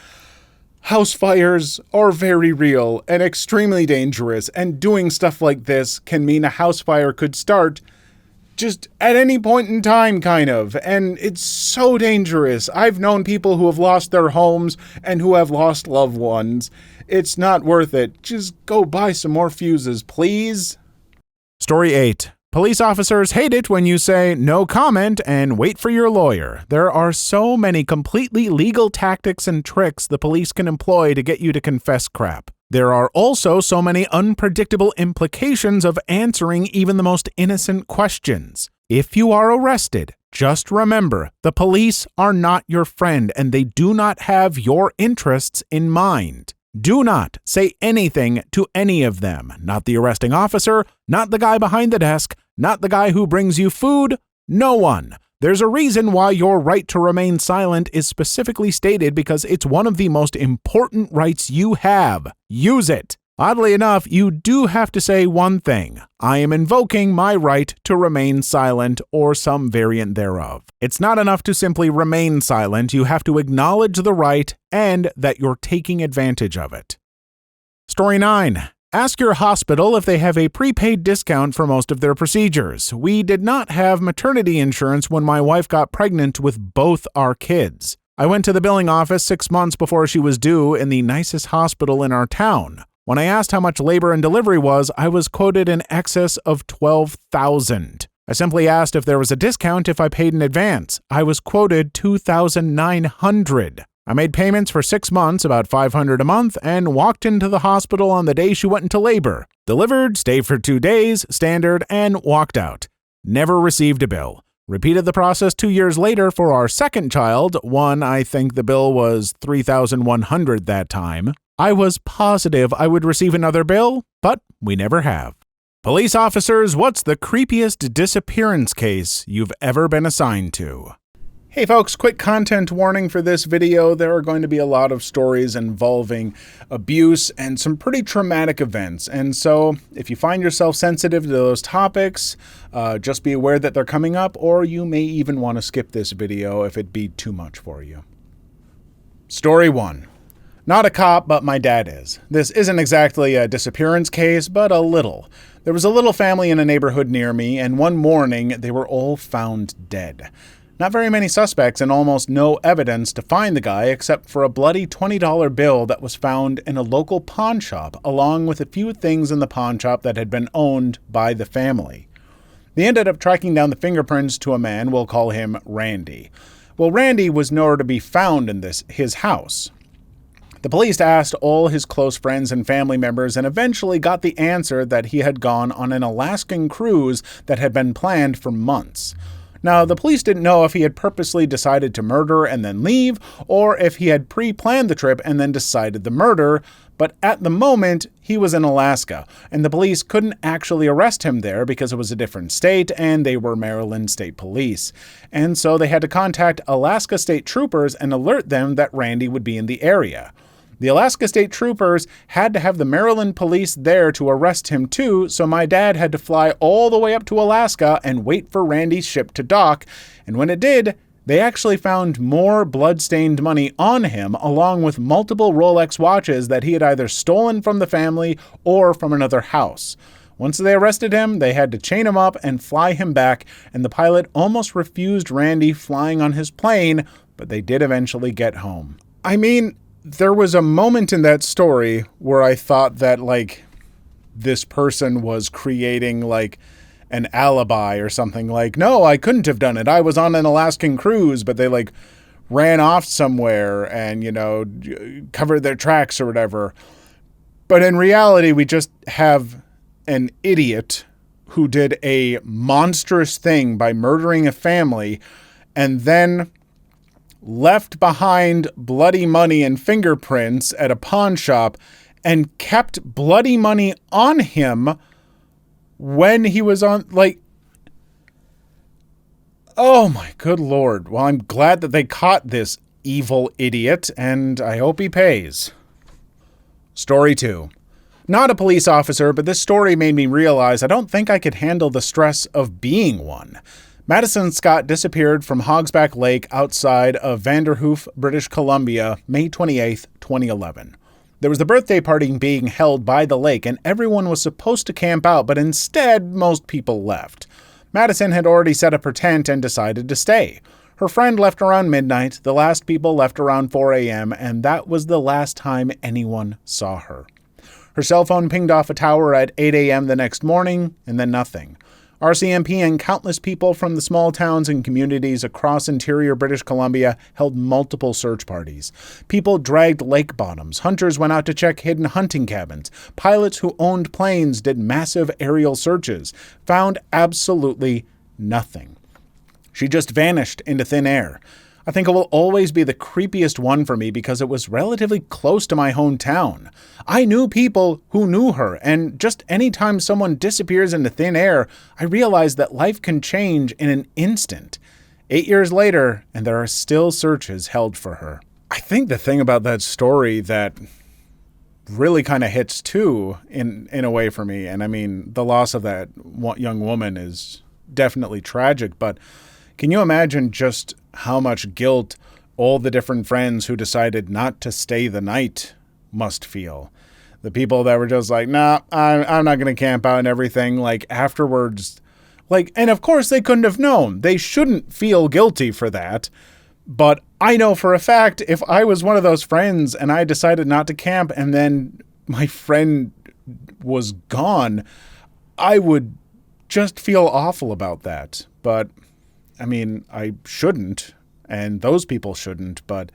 house fires are very real and extremely dangerous, and doing stuff like this can mean a house fire could start just at any point in time, kind of, and it's so dangerous. I've known people who have lost their homes and who have lost loved ones. It's not worth it. Just go buy some more fuses, please. Story 8. Police officers hate it when you say no comment and wait for your lawyer. There are so many completely legal tactics and tricks the police can employ to get you to confess crap. There are also so many unpredictable implications of answering even the most innocent questions. If you are arrested, just remember, the police are not your friend and they do not have your interests in mind. Do not say anything to any of them. Not the arresting officer, not the guy behind the desk, not the guy who brings you food, no one. There's a reason why your right to remain silent is specifically stated because it's one of the most important rights you have. Use it. Oddly enough, you do have to say one thing. I am invoking my right to remain silent, or some variant thereof. It's not enough to simply remain silent. You have to acknowledge the right and that you're taking advantage of it. Story 9. Ask your hospital if they have a prepaid discount for most of their procedures. We did not have maternity insurance when my wife got pregnant with both our kids. I went to the billing office 6 months before she was due in the nicest hospital in our town. When I asked how much labor and delivery was, I was quoted in excess of $12,000. I simply asked if there was a discount if I paid in advance. I was quoted $2,900. I made payments for 6 months, about $500 a month, and walked into the hospital on the day she went into labor. Delivered, stayed for 2 days, standard, and walked out. Never received a bill. Repeated the process 2 years later for our second child. I think the bill was $3,100 that time. I was positive I would receive another bill, but we never have. Police officers, what's the creepiest disappearance case you've ever been assigned to? Hey folks, quick content warning for this video. There are going to be a lot of stories involving abuse and some pretty traumatic events. And so if you find yourself sensitive to those topics, just be aware that they're coming up, or you may even want to skip this video if it'd be too much for you. Story 1. Not a cop, but my dad is. This isn't exactly a disappearance case, but a little. There was a little family in a neighborhood near me, and one morning they were all found dead. Not very many suspects and almost no evidence to find the guy except for a bloody $20 bill that was found in a local pawn shop, along with a few things in the pawn shop that had been owned by the family. They ended up tracking down the fingerprints to a man, we'll call him Randy. Well, Randy was nowhere to be found in his house. The police asked all his close friends and family members and eventually got the answer that he had gone on an Alaskan cruise that had been planned for months. Now, the police didn't know if he had purposely decided to murder and then leave, or if he had pre-planned the trip and then decided the murder, but at the moment, he was in Alaska, and the police couldn't actually arrest him there because it was a different state, and they were Maryland State Police. And so they had to contact Alaska State Troopers and alert them that Randy would be in the area. The Alaska State Troopers had to have the Maryland police there to arrest him too, so my dad had to fly all the way up to Alaska and wait for Randy's ship to dock, and when it did, they actually found more blood-stained money on him, along with multiple Rolex watches that he had either stolen from the family or from another house. Once they arrested him, they had to chain him up and fly him back, and the pilot almost refused Randy flying on his plane, but they did eventually get home. I mean, there was a moment in that story where I thought that, this person was creating, an alibi or something. No, I couldn't have done it. I was on an Alaskan cruise, but they, ran off somewhere and, covered their tracks or whatever. But in reality, we just have an idiot who did a monstrous thing by murdering a family and then left behind bloody money and fingerprints at a pawn shop and kept bloody money on him when he was on, oh my good Lord. Well, I'm glad that they caught this evil idiot, and I hope he pays. Story 2. Not a police officer, but this story made me realize I don't think I could handle the stress of being one. Madison Scott disappeared from Hogsback Lake outside of Vanderhoof, British Columbia, May 28, 2011. There was a birthday party being held by the lake, and everyone was supposed to camp out, but instead, most people left. Madison had already set up her tent and decided to stay. Her friend left around midnight, the last people left around 4 a.m., and that was the last time anyone saw her. Her cell phone pinged off a tower at 8 a.m. the next morning, and then nothing. RCMP and countless people from the small towns and communities across interior British Columbia held multiple search parties. People dragged lake bottoms. Hunters went out to check hidden hunting cabins. Pilots who owned planes did massive aerial searches. Found absolutely nothing. She just vanished into thin air. I think it will always be the creepiest one for me because it was relatively close to my hometown. I knew people who knew her, and just anytime someone disappears into thin air, I realize that life can change in an instant. 8 years later, and there are still searches held for her. I think the thing about that story that really kind of hits too in a way for me, and I mean, the loss of that young woman is definitely tragic, but can you imagine just how much guilt all the different friends who decided not to stay the night must feel? The people that were just nah, I'm not going to camp out and everything, afterwards, and of course they couldn't have known. They shouldn't feel guilty for that. But I know for a fact, if I was one of those friends and I decided not to camp and then my friend was gone, I would just feel awful about that. But I mean, I shouldn't, and those people shouldn't, but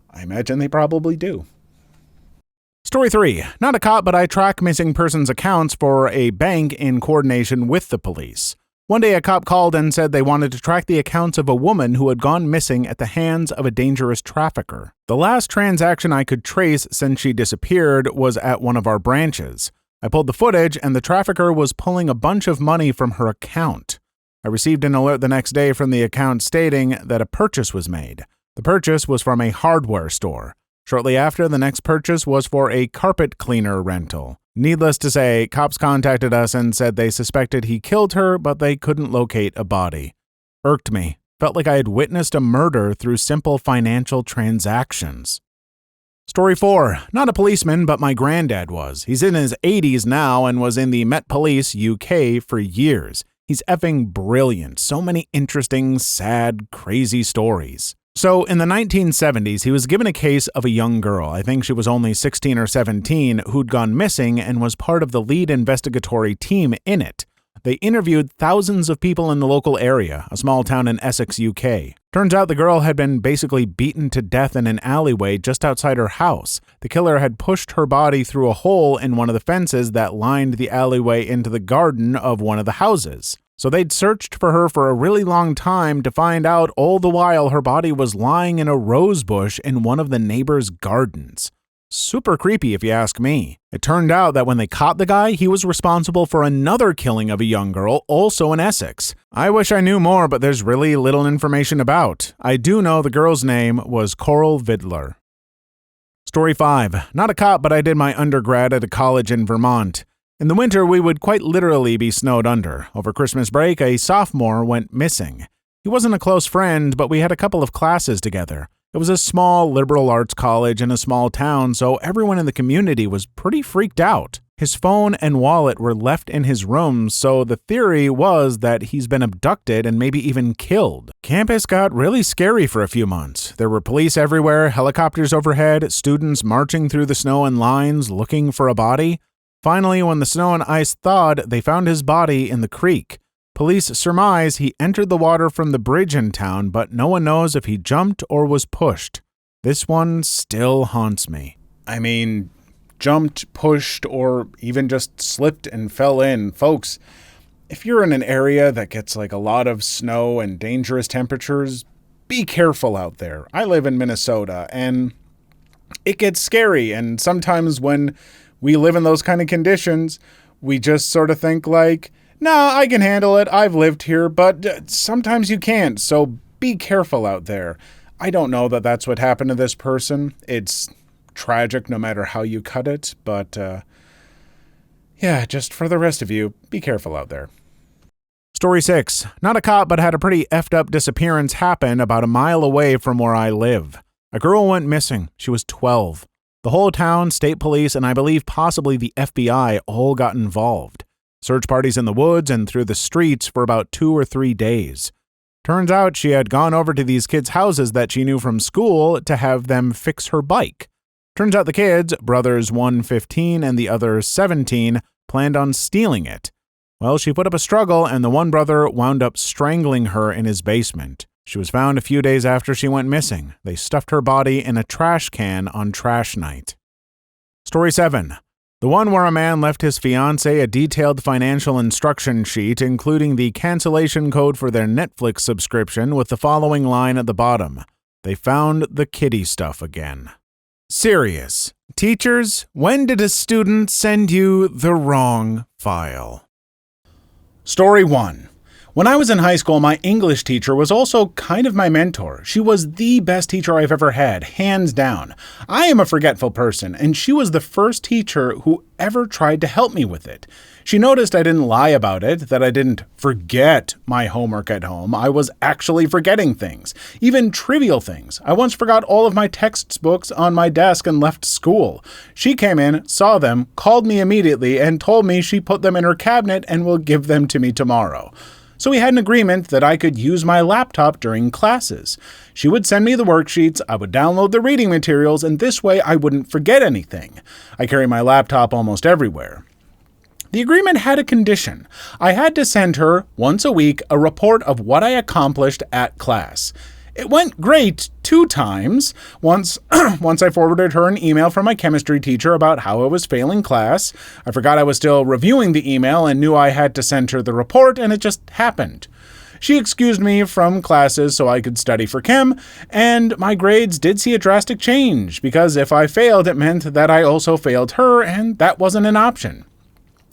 I imagine they probably do. Story 3. Not a cop, but I track missing persons accounts for a bank in coordination with the police. One day a cop called and said they wanted to track the accounts of a woman who had gone missing at the hands of a dangerous trafficker. The last transaction I could trace since she disappeared was at one of our branches. I pulled the footage, and the trafficker was pulling a bunch of money from her account. I received an alert the next day from the account stating that a purchase was made. The purchase was from a hardware store. Shortly after, the next purchase was for a carpet cleaner rental. Needless to say, cops contacted us and said they suspected he killed her, but they couldn't locate a body. Irked me. Felt like I had witnessed a murder through simple financial transactions. Story 4. Not a policeman, but my granddad was. He's in his 80s now and was in the Met Police UK for years. He's effing brilliant. So many interesting, sad, crazy stories. So, in the 1970s, he was given a case of a young girl, I think she was only 16 or 17, who'd gone missing and was part of the lead investigatory team in it. They interviewed thousands of people in the local area, a small town in Essex, UK. Turns out the girl had been basically beaten to death in an alleyway just outside her house. The killer had pushed her body through a hole in one of the fences that lined the alleyway into the garden of one of the houses. So they'd searched for her for a really long time to find out all the while her body was lying in a rose bush in one of the neighbors' gardens. Super creepy if you ask me. It turned out that when they caught the guy, he was responsible for another killing of a young girl, also in Essex. I wish I knew more, but there's really little information about. I do know the girl's name was Coral Vidler. Story 5. Not a cop, but I did my undergrad at a college in Vermont. In the winter, we would quite literally be snowed under. Over Christmas break, a sophomore went missing. He wasn't a close friend, but we had a couple of classes together. It was a small liberal arts college in a small town, so everyone in the community was pretty freaked out. His phone and wallet were left in his room, so the theory was that he's been abducted and maybe even killed. Campus got really scary for a few months. There were police everywhere, helicopters overhead, students marching through the snow in lines looking for a body. Finally, when the snow and ice thawed, they found his body in the creek. Police surmise he entered the water from the bridge in town, but no one knows if he jumped or was pushed. This one still haunts me. I mean, jumped, pushed, or even just slipped and fell in. Folks, if you're in an area that gets like a lot of snow and dangerous temperatures, be careful out there. I live in Minnesota, and it gets scary, and sometimes when we live in those kind of conditions, we just sort of think like, nah, I can handle it. I've lived here, but sometimes you can't. So be careful out there. I don't know that that's what happened to this person. It's tragic no matter how you cut it. But yeah, just for the rest of you, be careful out there. Story 6. Not a cop, but had a pretty effed up disappearance happen about a mile away from where I live. A girl went missing. She was 12. The whole town, state police, and I believe possibly the FBI all got involved. Search parties in the woods and through the streets for about 2 or 3 days. Turns out she had gone over to these kids' houses that she knew from school to have them fix her bike. Turns out the kids, brothers one 15 and the other 17, planned on stealing it. Well, she put up a struggle and the one brother wound up strangling her in his basement. She was found a few days after she went missing. They stuffed her body in a trash can on trash night. Story 7. The one where a man left his fiancée a detailed financial instruction sheet, including the cancellation code for their Netflix subscription with the following line at the bottom. They found the kiddie stuff again. Serious. Teachers, when did a student send you the wrong file? Story 1. When I was in high school, my English teacher was also kind of my mentor. She was the best teacher I've ever had, hands down. I am a forgetful person, and she was the first teacher who ever tried to help me with it. She noticed I didn't lie about it, that I didn't forget my homework at home. I was actually forgetting things, even trivial things. I once forgot all of my textbooks on my desk and left school. She came in, saw them, called me immediately, and told me she put them in her cabinet and will give them to me tomorrow. So we had an agreement that I could use my laptop during classes. She would send me the worksheets, I would download the reading materials, and this way I wouldn't forget anything. I carry my laptop almost everywhere. The agreement had a condition. I had to send her, once a week, a report of what I accomplished at class. It went great 2 times. Once I forwarded her an email from my chemistry teacher about how I was failing class. I forgot I was still reviewing the email and knew I had to send her the report, and it just happened. She excused me from classes so I could study for chem, and my grades did see a drastic change, because if I failed, it meant that I also failed her, and that wasn't an option.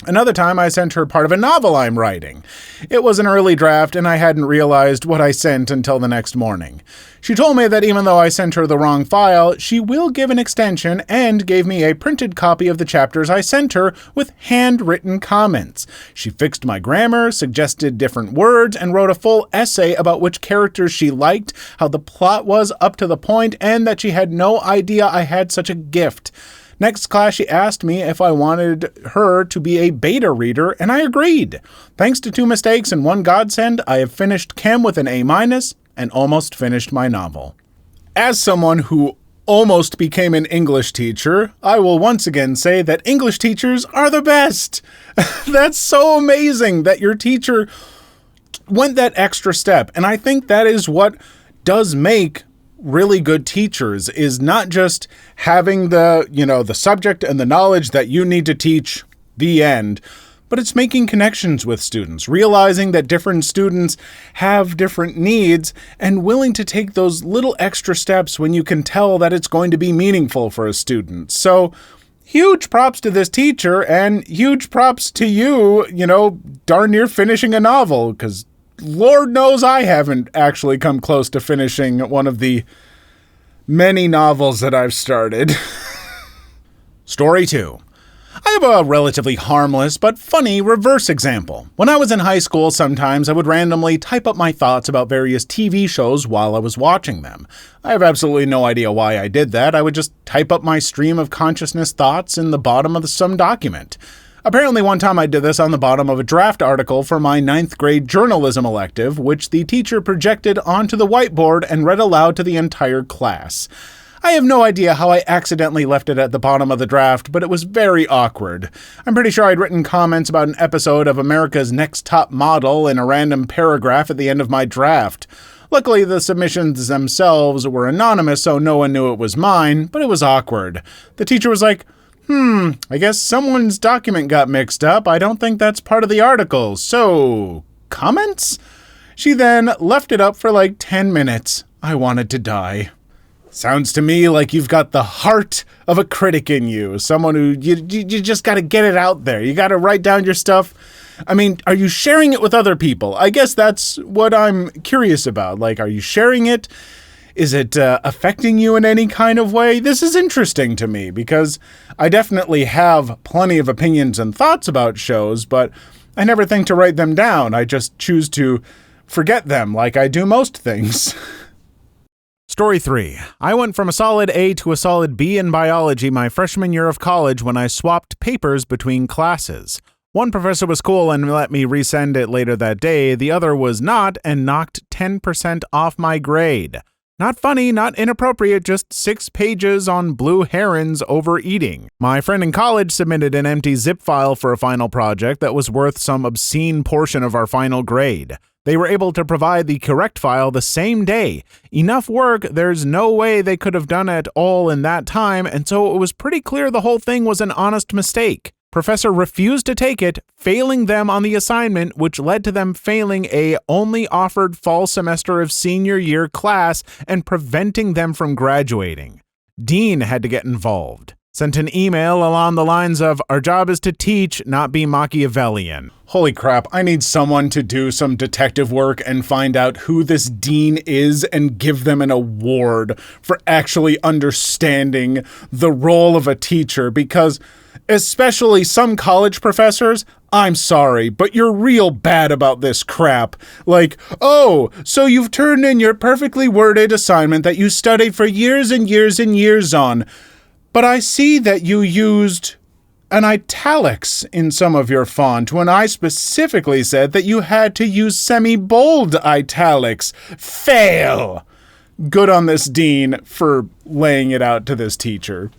Another time, I sent her part of a novel I'm writing. It was an early draft, and I hadn't realized what I sent until the next morning. She told me that even though I sent her the wrong file, she will give an extension and gave me a printed copy of the chapters I sent her with handwritten comments. She fixed my grammar, suggested different words, and wrote a full essay about which characters she liked, how the plot was up to the point, and that she had no idea I had such a gift. Next class, she asked me if I wanted her to be a beta reader, and I agreed. Thanks to 2 mistakes and 1 godsend, I have finished Chem with an A- and almost finished my novel. As someone who almost became an English teacher, I will once again say that English teachers are the best. That's so amazing that your teacher went that extra step, and I think that is what does make really good teachers, is not just having the subject and the knowledge that you need to teach, the end, but it's making connections with students, realizing that different students have different needs, and willing to take those little extra steps when you can tell that it's going to be meaningful for a student. So huge props to this teacher, and huge props to you, darn near finishing a novel, because Lord knows I haven't actually come close to finishing one of the many novels that I've started. Story 2. I have a relatively harmless but funny reverse example. When I was in high school, sometimes I would randomly type up my thoughts about various TV shows while I was watching them. I have absolutely no idea why I did that. I would just type up my stream of consciousness thoughts in the bottom of some document. Apparently one time I did this on the bottom of a draft article for my 9th grade journalism elective, which the teacher projected onto the whiteboard and read aloud to the entire class. I have no idea how I accidentally left it at the bottom of the draft, but it was very awkward. I'm pretty sure I'd written comments about an episode of America's Next Top Model in a random paragraph at the end of my draft. Luckily, the submissions themselves were anonymous, so no one knew it was mine, but it was awkward. The teacher was like, I guess someone's document got mixed up. I don't think that's part of the article. So, comments? She then left it up for like 10 minutes. I wanted to die. Sounds to me like you've got the heart of a critic in you. Someone who you just got to get it out there. You got to write down your stuff. I mean, are you sharing it with other people? I guess that's what I'm curious about. Like, are you sharing it? Is it affecting you in any kind of way? This is interesting to me because I definitely have plenty of opinions and thoughts about shows, but I never think to write them down. I just choose to forget them like I do most things. Story 3. I went from a solid A to a solid B in biology my freshman year of college when I swapped papers between classes. One professor was cool and let me resend it later that day. The other was not and knocked 10% off my grade. Not funny, not inappropriate, just 6 pages on blue herons overeating. My friend in college submitted an empty zip file for a final project that was worth some obscene portion of our final grade. They were able to provide the correct file the same day. Enough work, there's no way they could have done it all in that time, and so it was pretty clear the whole thing was an honest mistake. Professor refused to take it, failing them on the assignment, which led to them failing a only offered fall semester of senior year class and preventing them from graduating. Dean had to get involved. Sent an email along the lines of, "Our job is to teach, not be Machiavellian." Holy crap, I need someone to do some detective work and find out who this dean is and give them an award for actually understanding the role of a teacher, because especially some college professors, I'm sorry, but you're real bad about this crap. Like, oh, so you've turned in your perfectly worded assignment that you studied for years and years and years on, but I see that you used an italics in some of your font when I specifically said that you had to use semi-bold italics. Fail! Good on this dean for laying it out to this teacher.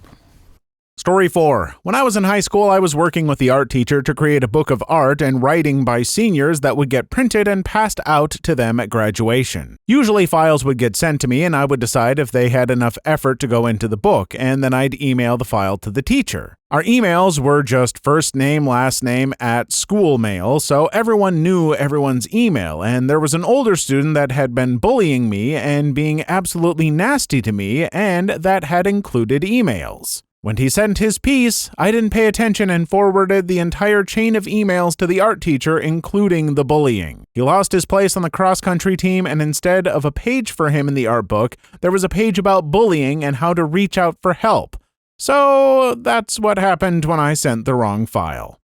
Story 4. When I was in high school, I was working with the art teacher to create a book of art and writing by seniors that would get printed and passed out to them at graduation. Usually files would get sent to me and I would decide if they had enough effort to go into the book, and then I'd email the file to the teacher. Our emails were just first name, last name at school mail, so everyone knew everyone's email, and there was an older student that had been bullying me and being absolutely nasty to me, and that had included emails. When he sent his piece, I didn't pay attention and forwarded the entire chain of emails to the art teacher, including the bullying. He lost his place on the cross-country team, and instead of a page for him in the art book, there was a page about bullying and how to reach out for help. So that's what happened when I sent the wrong file.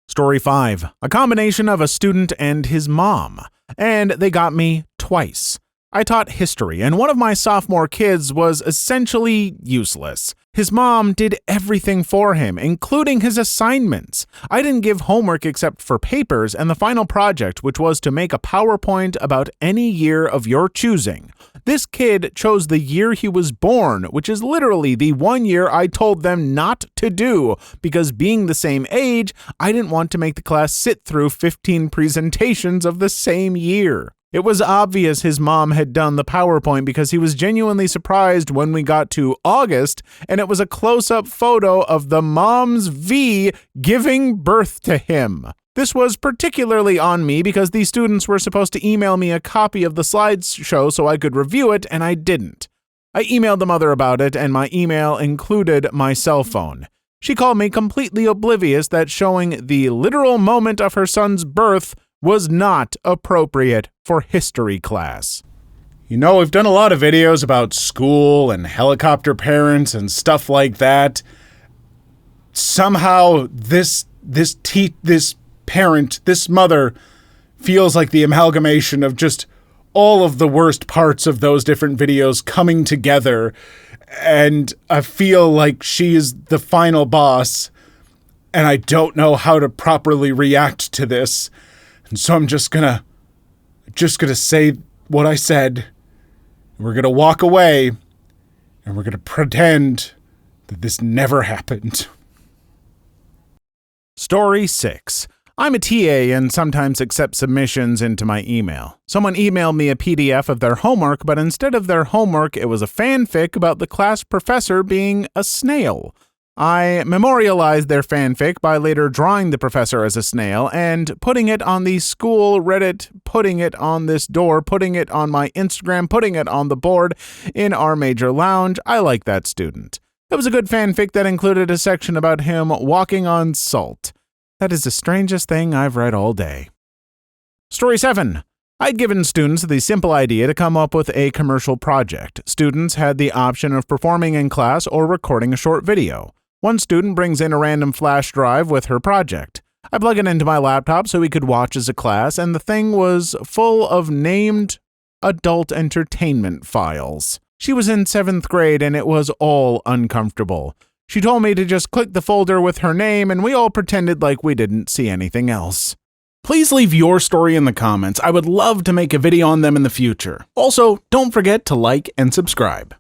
Story 5. A combination of a student and his mom. And they got me twice. I taught history, and one of my sophomore kids was essentially useless. His mom did everything for him, including his assignments. I didn't give homework except for papers and the final project, which was to make a PowerPoint about any year of your choosing. This kid chose the year he was born, which is literally the 1 year I told them not to do, because being the same age, I didn't want to make the class sit through 15 presentations of the same year. It was obvious his mom had done the PowerPoint because he was genuinely surprised when we got to August and it was a close-up photo of the mom's V giving birth to him. This was particularly on me because the students were supposed to email me a copy of the slideshow so I could review it, and I didn't. I emailed the mother about it, and my email included my cell phone. She called me completely oblivious that showing the literal moment of her son's birth was not appropriate for history class. You know, we've done a lot of videos about school and helicopter parents and stuff like that. Somehow this parent, this mother, feels like the amalgamation of just all of the worst parts of those different videos coming together, and I feel like she is the final boss, and I don't know how to properly react to this. And so I'm just gonna say what I said. We're gonna walk away, and we're gonna pretend that this never happened. Story 6. I'm a TA and sometimes accept submissions into my email. Someone emailed me a PDF of their homework, but instead of their homework, it was a fanfic about the class professor being a snail. I memorialized their fanfic by later drawing the professor as a snail and putting it on the school Reddit, putting it on this door, putting it on my Instagram, putting it on the board in our major lounge. I like that student. It was a good fanfic that included a section about him walking on salt. That is the strangest thing I've read all day. Story 7. I'd given students the simple idea to come up with a commercial project. Students had the option of performing in class or recording a short video. One student brings in a random flash drive with her project. I plug it into my laptop so we could watch as a class, and the thing was full of named adult entertainment files. She was in 7th grade and it was all uncomfortable. She told me to just click the folder with her name, and we all pretended like we didn't see anything else. Please leave your story in the comments. I would love to make a video on them in the future. Also, don't forget to like and subscribe.